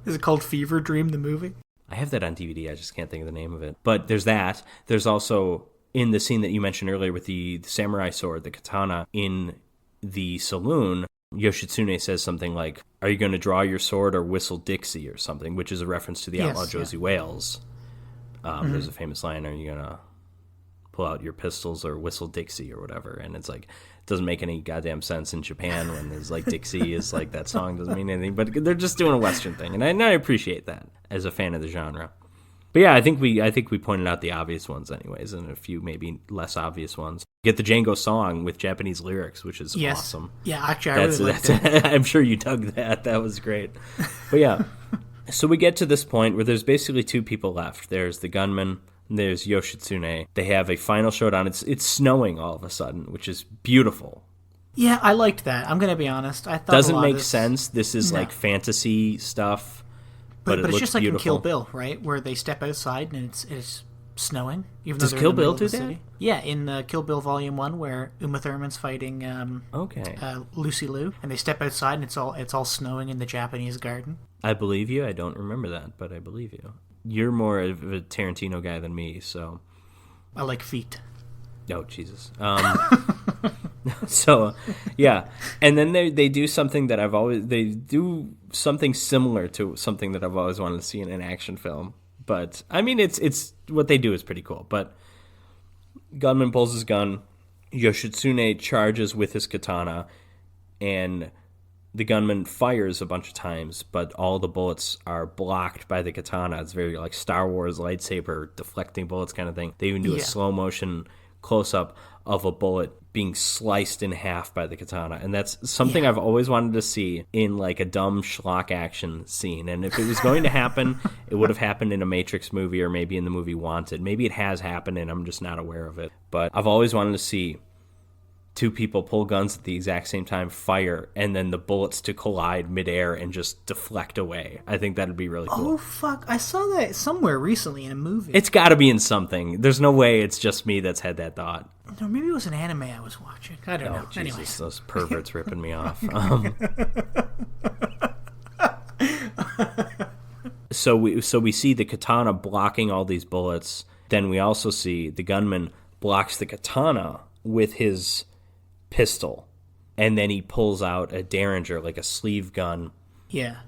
B: Is it called Fever Dream, the movie?
A: I have that on DVD. I just can't think of the name of it. But there's that. There's also, in the scene that you mentioned earlier with the samurai sword, the katana, in the saloon, Yoshitsune says something like, "Are you going to draw your sword or whistle Dixie?" or something, which is a reference to the outlaw Josie Wales. There's a famous line, "Are you going to pull out your pistols or whistle Dixie?" or whatever. And it's like, it doesn't make any goddamn sense in Japan when there's like Dixie is like that song doesn't mean anything, but they're just doing a Western thing. And I appreciate that as a fan of the genre. But yeah, I think we pointed out the obvious ones anyways, and a few maybe less obvious ones. Get the Django song with Japanese lyrics, which is awesome.
B: Yeah, actually, I really liked it.
A: I'm sure you dug that. That was great. But yeah, so we get to this point where there's basically two people left. There's the gunman, and there's Yoshitsune. They have a final showdown. It's snowing all of a sudden, which is beautiful.
B: Yeah, I liked that. I'm going to be honest. I thought
A: doesn't make sense. This is like fantasy stuff. But
B: it's just like
A: beautiful.
B: in Kill Bill, right? Where they step outside and it's snowing. Even
A: Does
B: though
A: Kill Bill do that?
B: Yeah, in Kill Bill Volume 1, where Uma Thurman's fighting Lucy Liu, and they step outside and it's all snowing in the Japanese garden.
A: I believe you. I don't remember that, but I believe you. You're more of a Tarantino guy than me, so...
B: I like feet.
A: Oh, Jesus. So, yeah. And then they do something that they do something similar to something that I've always wanted to see in an action film. But, I mean, it's what they do is pretty cool. But gunman pulls his gun, Yoshitsune charges with his katana, and the gunman fires a bunch of times, but all the bullets are blocked by the katana. It's very like Star Wars lightsaber deflecting bullets kind of thing. They even do a slow motion close-up of a bullet being sliced in half by the katana, and that's something I've always wanted to see in like a dumb schlock action scene. And if it was going to happen, it would have happened in a Matrix movie or maybe in the movie Wanted. Maybe it has happened and I'm just not aware of it, but I've always wanted to see two people pull guns at the exact same time, fire, and then the bullets to collide midair and just deflect away. I think that'd be really cool.
B: Oh, fuck. I saw that somewhere recently in a movie.
A: It's got to be in something. There's no way it's just me that's had that thought.
B: No, maybe it was an anime I was watching. I don't know.
A: Jesus,
B: anyways.
A: Those perverts ripping me off. So we see the katana blocking all these bullets. Then we also see the gunman blocks the katana with his pistol, and then he pulls out a Derringer, like a sleeve gun,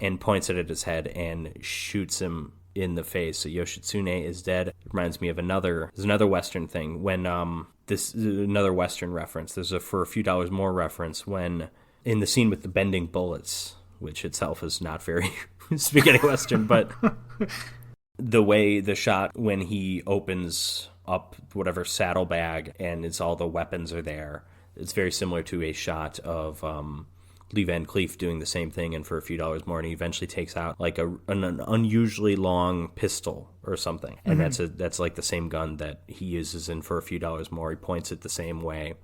A: and points it at his head and shoots him in the face. So Yoshitsune is dead. It reminds me of another Western thing. When this is another Western reference. There's a For a Few Dollars More reference when in the scene with the bending bullets, which itself is not very spaghetti Western, but the way the shot when he opens up whatever saddlebag, and it's all the weapons are there. It's very similar to a shot of Lee Van Cleef doing the same thing, and for a few dollars more, and he eventually takes out like an unusually long pistol or something, and that's like the same gun that he uses in For a Few Dollars More. He points it the same way.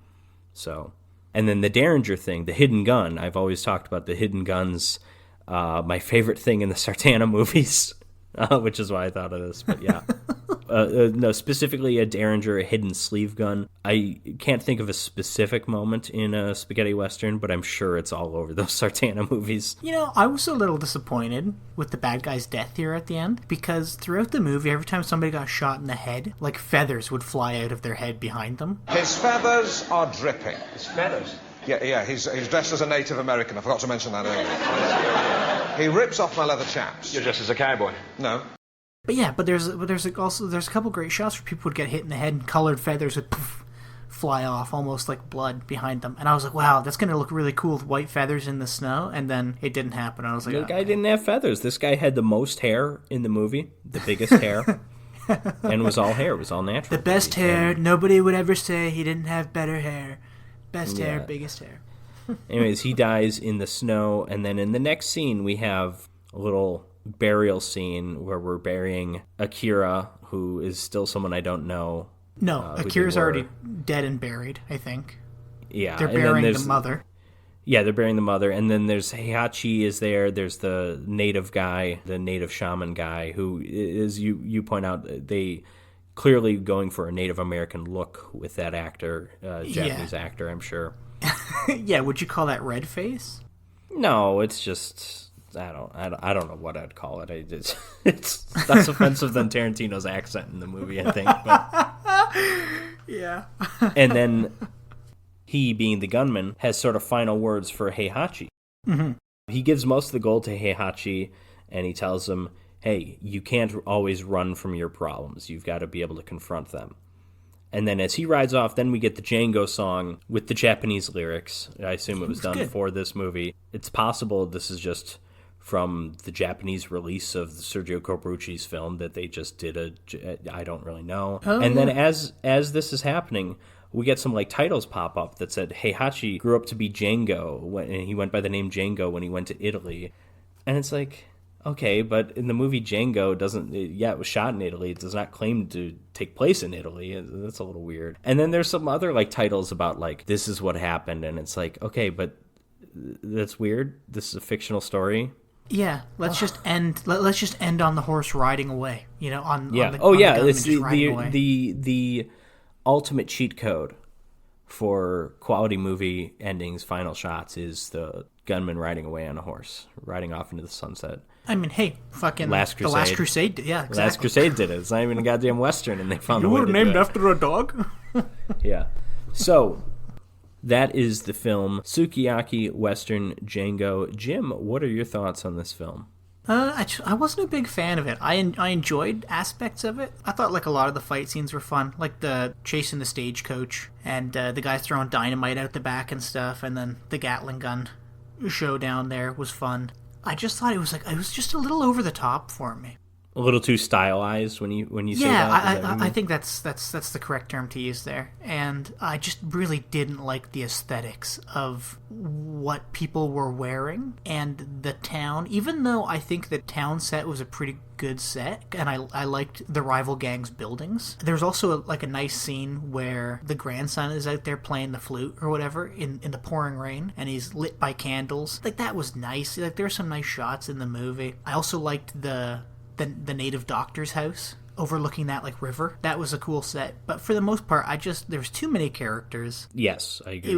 A: So, and then the Derringer thing, the hidden gun. I've always talked about the hidden guns. My favorite thing in the Sartana movies, which is why I thought of this. But yeah. No, specifically a Derringer, a hidden sleeve gun. I can't think of a specific moment in a spaghetti western, but I'm sure it's all over those Sartana movies.
B: You know, I was a little disappointed with the bad guy's death here at the end, because throughout the movie, every time somebody got shot in the head, like feathers would fly out of their head behind them.
C: His feathers are dripping.
D: His feathers?
C: Yeah, he's dressed as a Native American. I forgot to mention that earlier. He rips off my leather chaps.
D: You're dressed as a cowboy?
C: No.
B: But yeah, there's a couple great shots where people would get hit in the head and colored feathers would fly off, almost like blood behind them. And I was like, wow, that's going to look really cool with white feathers in the snow. And then it didn't happen. I was like,
A: the guy didn't have feathers. This guy had the most hair in the movie, the biggest hair. And it was all hair. It was all natural.
B: The best hair. Nobody would ever say he didn't have better hair. Best hair, biggest hair.
A: Anyways, he dies in the snow. And then in the next scene, we have a little burial scene where we're burying Akira, who is still someone I don't know.
B: No, Akira's already dead and buried, I think.
A: Yeah.
B: They're burying the mother.
A: Yeah, they're burying the mother. And then there's Heihachi is there. There's the native guy, the native shaman guy, who is, you point out, they clearly going for a Native American look with that actor, Japanese actor, I'm sure.
B: Yeah, would you call that red face?
A: No, it's just... I don't know what I'd call it. It's less offensive than Tarantino's accent in the movie, I think. But.
B: Yeah.
A: And then he, being the gunman, has sort of final words for Heihachi.
B: Mm-hmm.
A: He gives most of the gold to Heihachi, and he tells him, hey, you can't always run from your problems. You've got to be able to confront them. And then as he rides off, then we get the Django song with the Japanese lyrics. I assume it was done for this movie. It's possible this is just from the Japanese release of Sergio Corbucci's film that they just did I don't really know. Oh, and then as this is happening, we get some like titles pop up that said Heihachi grew up to be Django, and he went by the name Django when he went to Italy. And it's like, okay, but in the movie Django it was shot in Italy. It does not claim to take place in Italy. That's a little weird. And then there's some other like titles about like, this is what happened. And it's like, okay, but that's weird. This is a fictional story.
B: Yeah, let's just end on the horse riding away. You know,
A: it's the ultimate cheat code for quality movie endings. Final shots is the gunman riding away on a horse, riding off into the sunset.
B: I mean, hey, fucking
A: The Last
B: Crusade. Yeah, exactly.
A: Last Crusade did it. It's not even a goddamn western, and they found a way to do it.
B: You were named after a dog.
A: Yeah. So. That is the film Sukiyaki Western Django. Jim, what are your thoughts on this film?
B: I wasn't a big fan of it. I enjoyed aspects of it. I thought like a lot of the fight scenes were fun, like the chasing the stagecoach and the guy throwing dynamite out the back and stuff, and then the Gatling gun showdown there was fun. I just thought it was just a little over the top for me.
A: A little too stylized when you say that?
B: Yeah, I think that's the correct term to use there. And I just really didn't like the aesthetics of what people were wearing and the town, even though I think the town set was a pretty good set, and I liked the rival gang's buildings. There's also a nice scene where the grandson is out there playing the flute or whatever in the pouring rain, and he's lit by candles. Like, that was nice. Like, there's some nice shots in the movie. I also liked the native doctor's house overlooking that like river. That was a cool set, but for the most part, there's too many characters.
A: Yes, I agree.
B: It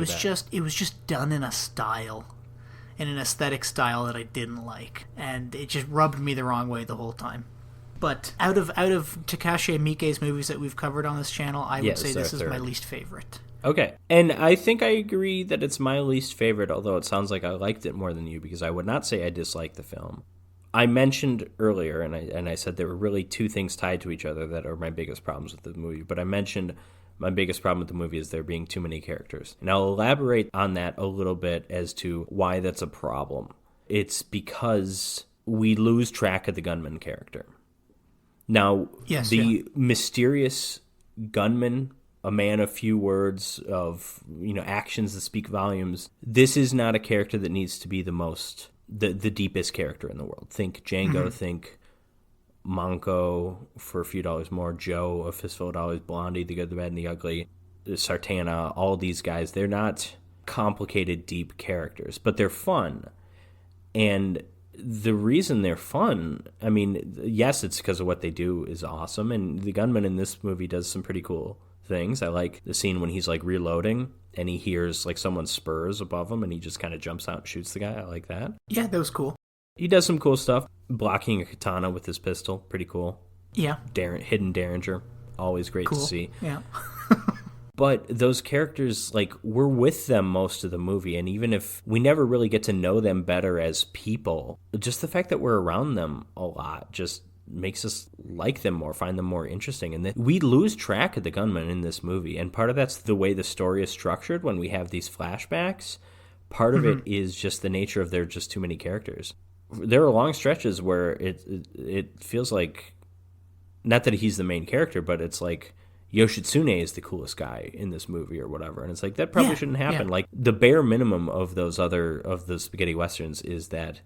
B: was just done in an aesthetic style that I didn't like, and it just rubbed me the wrong way the whole time. But out of Takashi Miike's movies that we've covered on this channel, I would say this is my least favorite.
A: Okay, and I think I agree that it's my least favorite, although it sounds like I liked it more than you, because I would not say I disliked the film. I mentioned earlier, and I said there were really two things tied to each other that are my biggest problems with the movie. But I mentioned my biggest problem with the movie is there being too many characters. And I'll elaborate on that a little bit as to why that's a problem. It's because we lose track of the gunman character. Now, mysterious gunman, a man of few words, of actions that speak volumes. This is not a character that needs to be the deepest character in the world. Think Django, think Monko for a few dollars more, Joe, A Fistful of Dollars, Blondie, The Good, the Bad, and the Ugly, Sartana, all these guys. They're not complicated, deep characters, but they're fun. And the reason they're fun, I mean, yes, it's because of what they do is awesome, and the gunman in this movie does some pretty cool things. I like the scene when he's like reloading and he hears like someone's spurs above him and he just kind of jumps out and shoots the guy. I like that.
B: Yeah, that was cool.
A: He does some cool stuff. Blocking a katana with his pistol, pretty cool.
B: Yeah.
A: Hidden Derringer, always great to see.
B: Yeah.
A: But those characters, like, we're with them most of the movie, and even if we never really get to know them better as people, just the fact that we're around them a lot just makes us like them more, find them more interesting. And we lose track of the gunman in this movie, and part of that's the way the story is structured when we have these flashbacks. Part of it is just the nature of there are just too many characters. There are long stretches where it feels like, not that he's the main character, but it's like Yoshitsune is the coolest guy in this movie or whatever. And it's like, that probably shouldn't happen. Yeah. Like, the bare minimum of the spaghetti westerns is that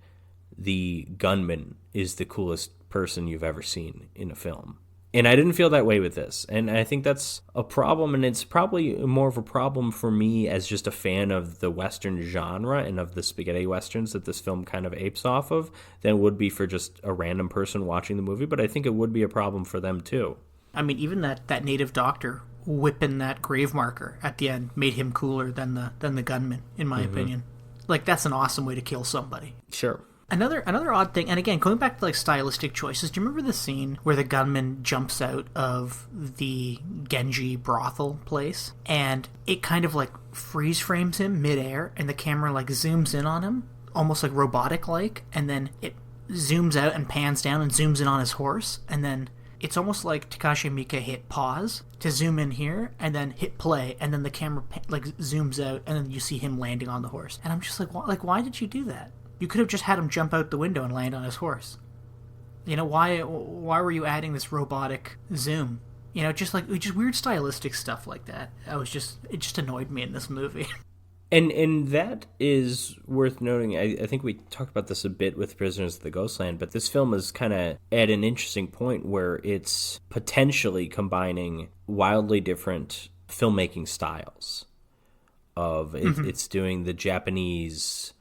A: the gunman is the coolest person you've ever seen in a film. And I didn't feel that way with this. And I think that's a problem, and it's probably more of a problem for me as just a fan of the Western genre and of the spaghetti westerns that this film kind of apes off of than it would be for just a random person watching the movie. But I think it would be a problem for them, too.
B: I mean, even that native doctor whipping that grave marker at the end made him cooler than the gunman, in my opinion. Like, that's an awesome way to kill somebody.
A: Sure.
B: Another odd thing, and again, going back to like stylistic choices, do you remember the scene where the gunman jumps out of the Genji brothel place, and it kind of like freeze frames him midair, and the camera like zooms in on him, almost like robotic-like, and then it zooms out and pans down and zooms in on his horse, and then it's almost like Takashi Miike hit pause to zoom in here, and then hit play, and then the camera like zooms out, and then you see him landing on the horse. And I'm just like, why did you do that? You could have just had him jump out the window and land on his horse. You know, why were you adding this robotic zoom? You know, just weird stylistic stuff like that. It just annoyed me in this movie.
A: And that is worth noting. I think we talked about this a bit with Prisoners of the Ghostland, but this film is kind of at an interesting point where it's potentially combining wildly different filmmaking styles. It's doing the Japanese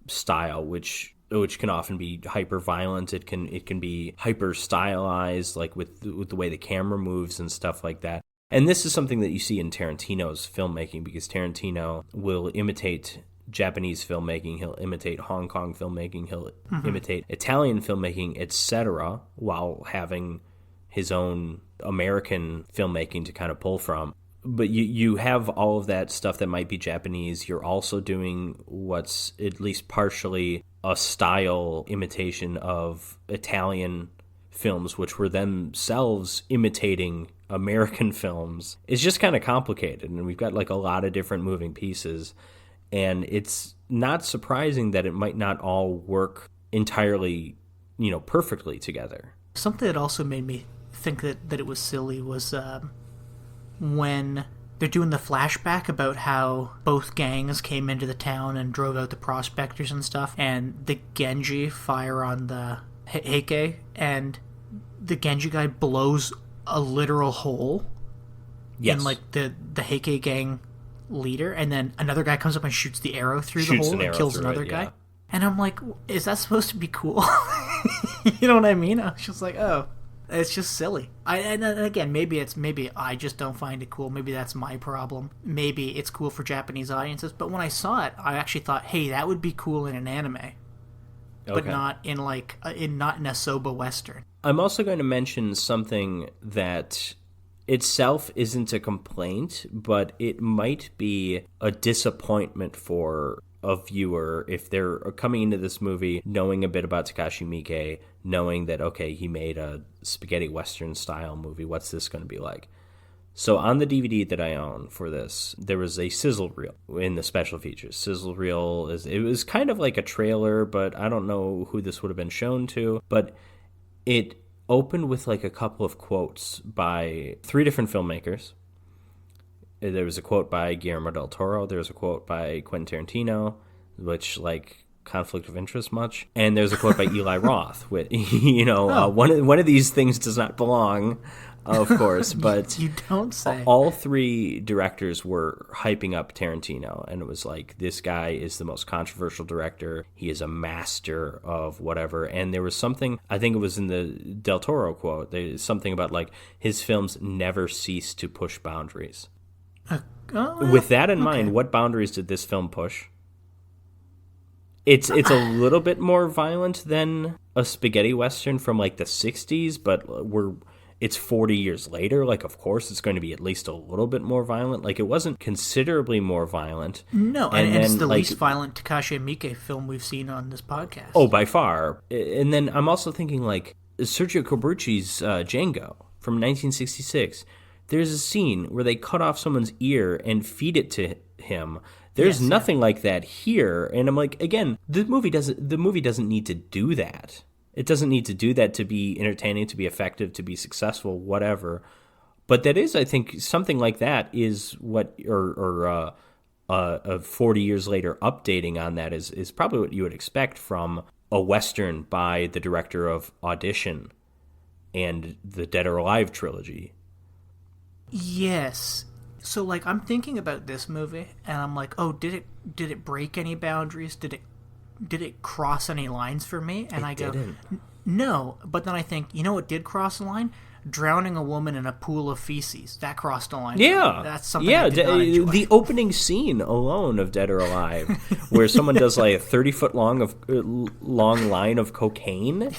A: style, which can often be hyper violent. It can be hyper stylized, like with the way the camera moves and stuff like that. And this is something that you see in Tarantino's filmmaking, because Tarantino will imitate Japanese filmmaking, he'll imitate Hong Kong filmmaking, he'll imitate Italian filmmaking, etc., while having his own American filmmaking to kind of pull from. But you have all of that stuff that might be Japanese. You're also doing what's at least partially a style imitation of Italian films, which were themselves imitating American films. It's just kind of complicated, and we've got like a lot of different moving pieces, and it's not surprising that it might not all work entirely, perfectly together.
B: Something that also made me think that it was silly was when they're doing the flashback about how both gangs came into the town and drove out the prospectors and stuff, and the Genji fire on the Heike, and the Genji guy blows a literal hole in like the Heike gang leader, and then another guy comes up and shoots the arrow through the hole and kills another guy. And I'm like, is that supposed to be cool? You know what I mean? I was just like, oh, it's just silly. And again, maybe I just don't find it cool. Maybe that's my problem. Maybe it's cool for Japanese audiences. But when I saw it, I actually thought, hey, that would be cool in an anime, but not in a soba western.
A: I'm also going to mention something that itself isn't a complaint, but it might be a disappointment for a viewer if they're coming into this movie knowing a bit about Takashi Miike, knowing that, okay, he made a spaghetti western style movie. What's this going to be like? So on the DVD that I own for this, there was a sizzle reel in the special features. Sizzle reel it was kind of like a trailer, but I don't know who this would have been shown to, but it opened with like a couple of quotes by 3 different filmmakers. There was a quote by Guillermo del Toro. There was a quote by Quentin Tarantino, which, like, conflict of interest much. And there's a quote by Eli Roth. With, one of these things does not belong, of course. But
B: you don't say.
A: All 3 directors were hyping up Tarantino. And it was like, this guy is the most controversial director. He is a master of whatever. And there was something, I think it was in the del Toro quote, there's something about, like, his films never cease to push boundaries. With that in mind, what boundaries did this film push? It's a little bit more violent than a spaghetti western from like the 60s, but it's 40 years later. Like, of course, it's going to be at least a little bit more violent. Like, it wasn't considerably more violent.
B: No, and it's the least violent Takashi Miike film we've seen on this podcast.
A: Oh, by far. And then I'm also thinking, like, Sergio Corbucci's Django from 1966. There's a scene where they cut off someone's ear and feed it to him. There's nothing like that here, and I'm like, again, the movie doesn't need to do that. It doesn't need to do that to be entertaining, to be effective, to be successful, whatever. But that is, I think, something like that is what, 40 years later, updating on that is probably what you would expect from a Western by the director of Audition and the Dead or Alive trilogy.
B: Yes. So, like, I'm thinking about this movie, and I'm like, oh, did it break any boundaries? Did it cross any lines for me? And I go, no. But then I think, you know what did cross a line? Drowning a woman in a pool of feces. That crossed a line.
A: Yeah.
B: That's something I did not enjoy.
A: The opening scene alone of Dead or Alive, where someone does like a 30-foot long line of cocaine.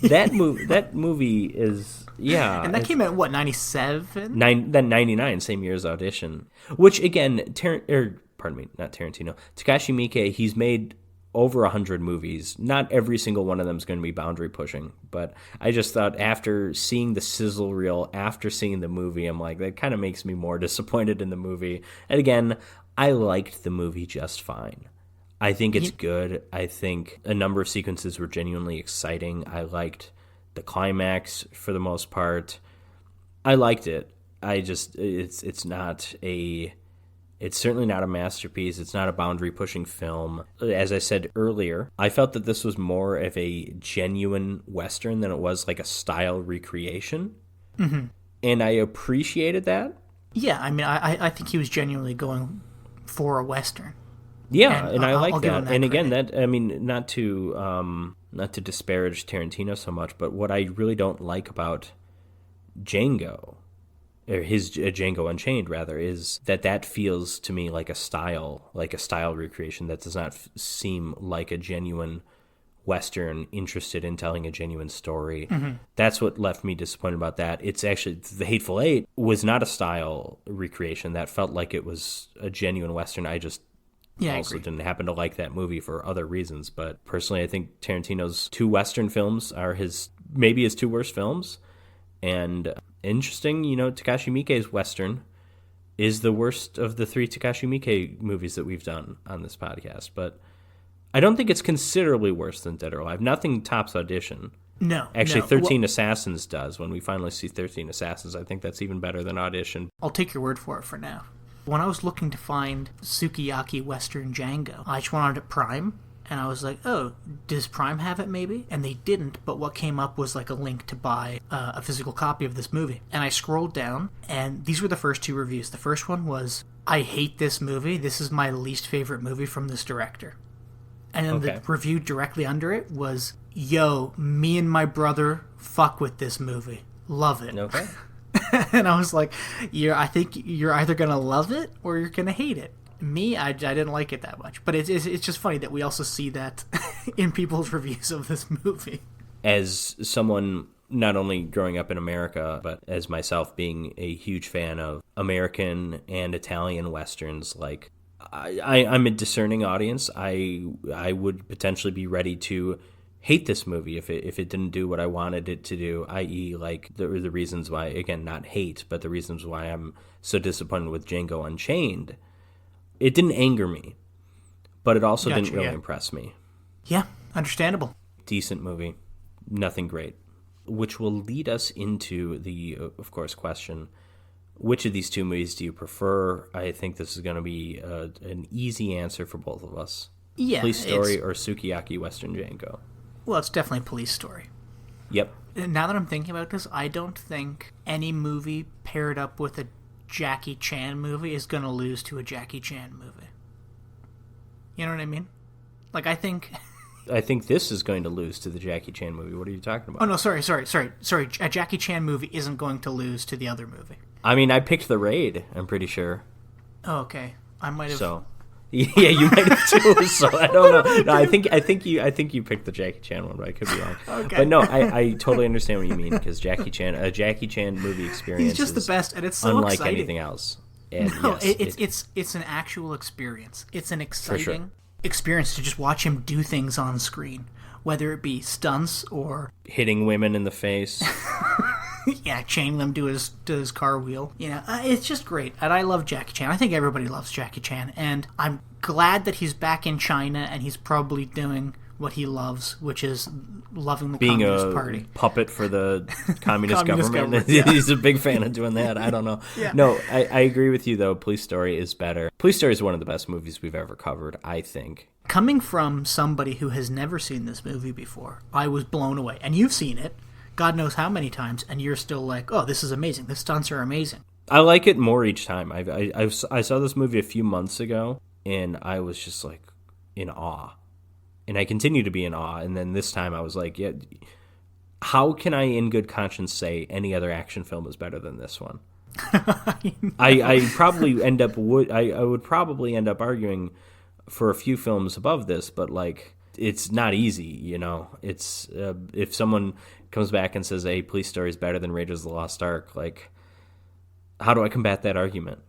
A: That movie is... Yeah.
B: And that came out, what, 97?
A: Then 99, same year as Audition. Which, again, not Tarantino. Takashi Miike, he's made over 100 movies. Not every single one of them is going to be boundary pushing. But I just thought after seeing the sizzle reel, after seeing the movie, I'm like, that kind of makes me more disappointed in the movie. And again, I liked the movie just fine. I think it's good. I think a number of sequences were genuinely exciting. I liked the climax for the most part. I liked it. It's certainly not a masterpiece. It's not a boundary pushing film. As I said earlier, I felt that this was more of a genuine Western than it was like a style recreation. Mm-hmm. And I appreciated that.
B: Yeah, I mean, I think he was genuinely going for a Western.
A: Yeah, and I like that. And again,
B: credit.
A: that, I mean, not to disparage Tarantino so much, but what I really don't like about Django, or his Django Unchained rather, is that feels to me like a style recreation that does not seem like a genuine Western interested in telling a genuine story. Mm-hmm. That's what left me disappointed about that. It's actually, The Hateful Eight was not a style recreation. That felt like it was a genuine Western. I just also didn't happen to like that movie for other reasons. But personally, I think Tarantino's 2 Western films are maybe his 2 worst films. And interesting, Takashi Miike's Western is the worst of the 3 Takashi Miike movies that we've done on this podcast. But I don't think it's considerably worse than Dead or Alive. Nothing tops Audition.
B: No.
A: Actually, 13 Assassins does. When we finally see 13 Assassins, I think that's even better than Audition.
B: I'll take your word for it for now. When I was looking to find Sukiyaki Western Django, I just went on to Prime, and I was like, oh, does Prime have it maybe? And they didn't, but what came up was like a link to buy a physical copy of this movie. And I scrolled down, and these were the first 2 reviews. The first one was, I hate this movie. This is my least favorite movie from this director. And then the review directly under it was, yo, me and my brother fuck with this movie. Love it.
A: Okay.
B: And I was like, I think you're either going to love it or you're going to hate it. Me, I didn't like it that much. But it's just funny that we also see that in people's reviews of this movie. As
A: someone not only growing up in America, but as myself being a huge fan of American and Italian Westerns, like, I'm a discerning audience. I would potentially be ready to hate this movie if it didn't do what I wanted it to do, i.e. like the reasons why, again, not hate, but the reasons why I'm so disappointed with Django Unchained. It didn't anger me, but it also didn't really impress me.
B: Yeah, understandable.
A: Decent movie. Nothing great. which will lead us into the, of course, question, which of these two movies do you prefer? I think this is going to be an easy answer for both of us.
B: Yeah,
A: Police Story or Sukiyaki Western Django?
B: Well, it's definitely Police Story.
A: Yep.
B: Now that I'm thinking about this, I don't think any movie paired up with a Jackie Chan movie is going to lose to a Jackie Chan movie. You know what I mean? Like, I think
A: this is going to lose to the Jackie Chan movie. What are you talking about?
B: Oh, no, sorry. A Jackie Chan movie isn't going to lose to the other movie.
A: I mean, I picked The Raid, I'm pretty sure.
B: Oh, okay. I might have...
A: So... Yeah, you might have too. So I don't know. No, I think you picked the Jackie Chan one, but I could be wrong. Okay. But no, I totally understand what you mean, because a Jackie Chan movie experience
B: He's just the best, and it's so
A: unlike
B: exciting.
A: anything else. And
B: no,
A: yes,
B: it's an actual experience. It's an exciting experience to just watch him do things on screen, whether it be stunts or
A: hitting women in the face.
B: Yeah, chaining them to his car wheel. You know, it's just great. And I love Jackie Chan. I think everybody loves Jackie Chan. And I'm glad that he's back in China and he's probably doing what he loves, which is loving the Communist Party.
A: Being a puppet for the communist government.
B: Yeah.
A: He's a big fan of doing that. I don't know.
B: Yeah.
A: No, I agree with you, though. Police Story is better. Police Story is one of the best movies we've ever covered, I think.
B: Coming from somebody who has never seen this movie before, I was blown away. And you've seen it. God knows how many times, and you're still like, oh, this is amazing. The stunts are amazing.
A: I like it more each time. I saw this movie a few months ago, and I was just like in awe. And I continue to be in awe. And then this time I was like, yeah, how can I in good conscience say any other action film is better than this one? I probably I would probably end up arguing for a few films above this, but like it's not easy, you know. It's if someone comes back and says, hey, Police Story is better than Raiders of the Lost Ark, like, how do I combat that argument?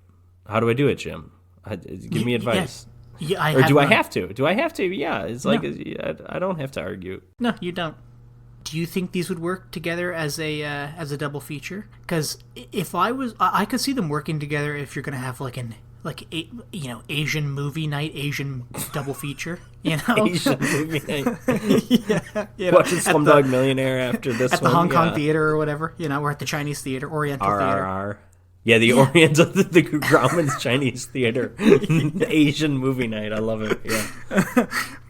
A: How do I do it, Jim? Give me advice.
B: Yeah,
A: or do I have to? Do I have to? Yeah, it's like, I don't have to argue.
B: No, you don't. Do you think these would work together as a double feature? Because if I could see them working together if you're going to have Asian movie night, Asian double feature, you know?
A: Asian movie night.
B: Yeah,
A: watching Slumdog Millionaire after this
B: at the Hong Kong theater or whatever, you know, or at the Chinese theater, Oriental theater.
A: Yeah, the Oriental, the Grauman's Chinese theater, Asian movie night. I love it. Yeah.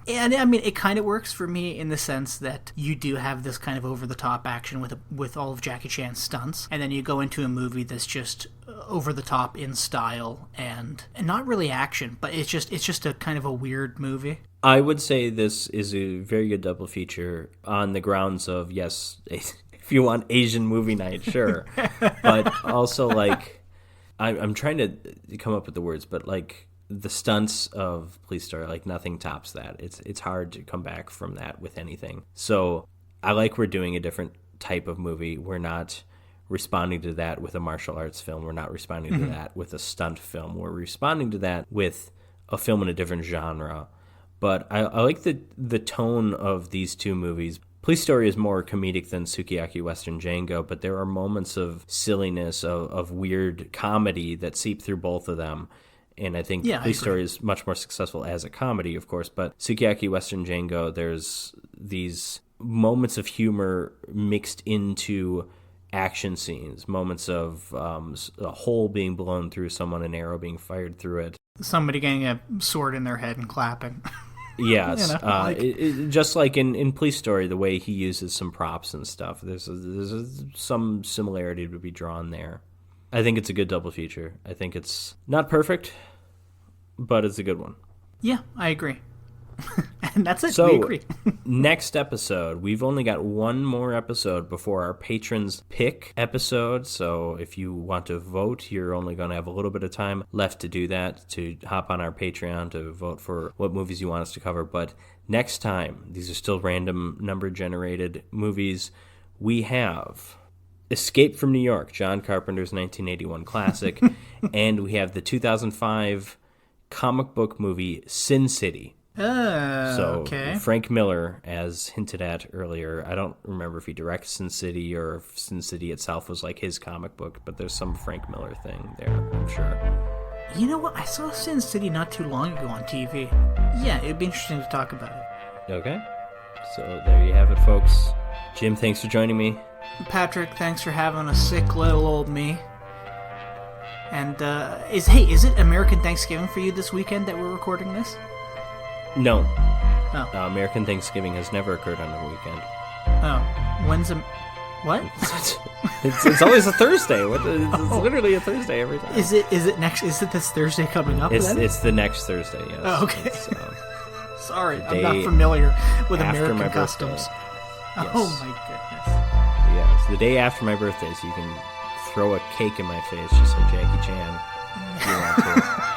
B: And I mean, it kind of works for me in the sense that you do have this kind of over-the-top action with all of Jackie Chan's stunts, and then you go into a movie that's just over-the-top in style and not really action, but it's just a kind of a weird movie.
A: I would say this is a very good double feature on the grounds of, yes, if you want Asian movie night, sure, but also like I'm trying to come up with the words, but like, the stunts of Police Story, like, nothing tops that. It's hard to come back from that with anything. So I like we're doing a different type of movie. We're not responding to that with a martial arts film. We're not responding to that with a stunt film. We're responding to that with a film in a different genre. But I like the tone of these two movies. Police Story is more comedic than Sukiyaki Western Django, but there are moments of silliness, of weird comedy that seep through both of them. And I think Police Story is much more successful as a comedy, of course. But Sukiyaki Western Django, there's these moments of humor mixed into action scenes, moments of a hole being blown through someone, an arrow being fired through it. Somebody
B: getting a sword in their head and clapping.
A: Yes. You know, just like in Police Story, the way he uses some props and stuff, there's some similarity to be drawn there. I think it's a good double feature. I think it's not perfect, but it's a good one.
B: Yeah, I agree. And that's it.
A: So,
B: we agree.
A: Next episode, we've only got one more episode before our patrons pick episode. So if you want to vote, you're only going to have a little bit of time left to do that, to hop on our Patreon to vote for what movies you want us to cover. But next time, these are still random number generated movies, we have Escape from New York, John Carpenter's 1981 classic, and we have the 2005 comic book movie Sin City.
B: Okay.
A: Frank Miller, as hinted at earlier, I don't remember if he directs Sin City or if Sin City itself was like his comic book, but there's some Frank Miller thing there, I'm sure.
B: You know what? I saw Sin City not too long ago on TV. Yeah, it'd be interesting to talk about it.
A: Okay. So there you have it, folks. Jim, thanks for joining me.
B: Patrick, thanks for having a sick little old me. And, is it American Thanksgiving for you this weekend that we're recording this?
A: No.
B: Oh.
A: American Thanksgiving has never occurred on a weekend.
B: Oh. What?
A: It's always a Thursday. It's literally a Thursday every time.
B: Is it this Thursday coming up then?
A: It's the next Thursday, yes.
B: Oh, okay. Sorry, I'm
A: day
B: not familiar with
A: after
B: American
A: my
B: customs.
A: Yes.
B: Oh my goodness.
A: Yeah, it's the day after my birthday, so you can throw a cake in my face just like Jackie Chan if you want to.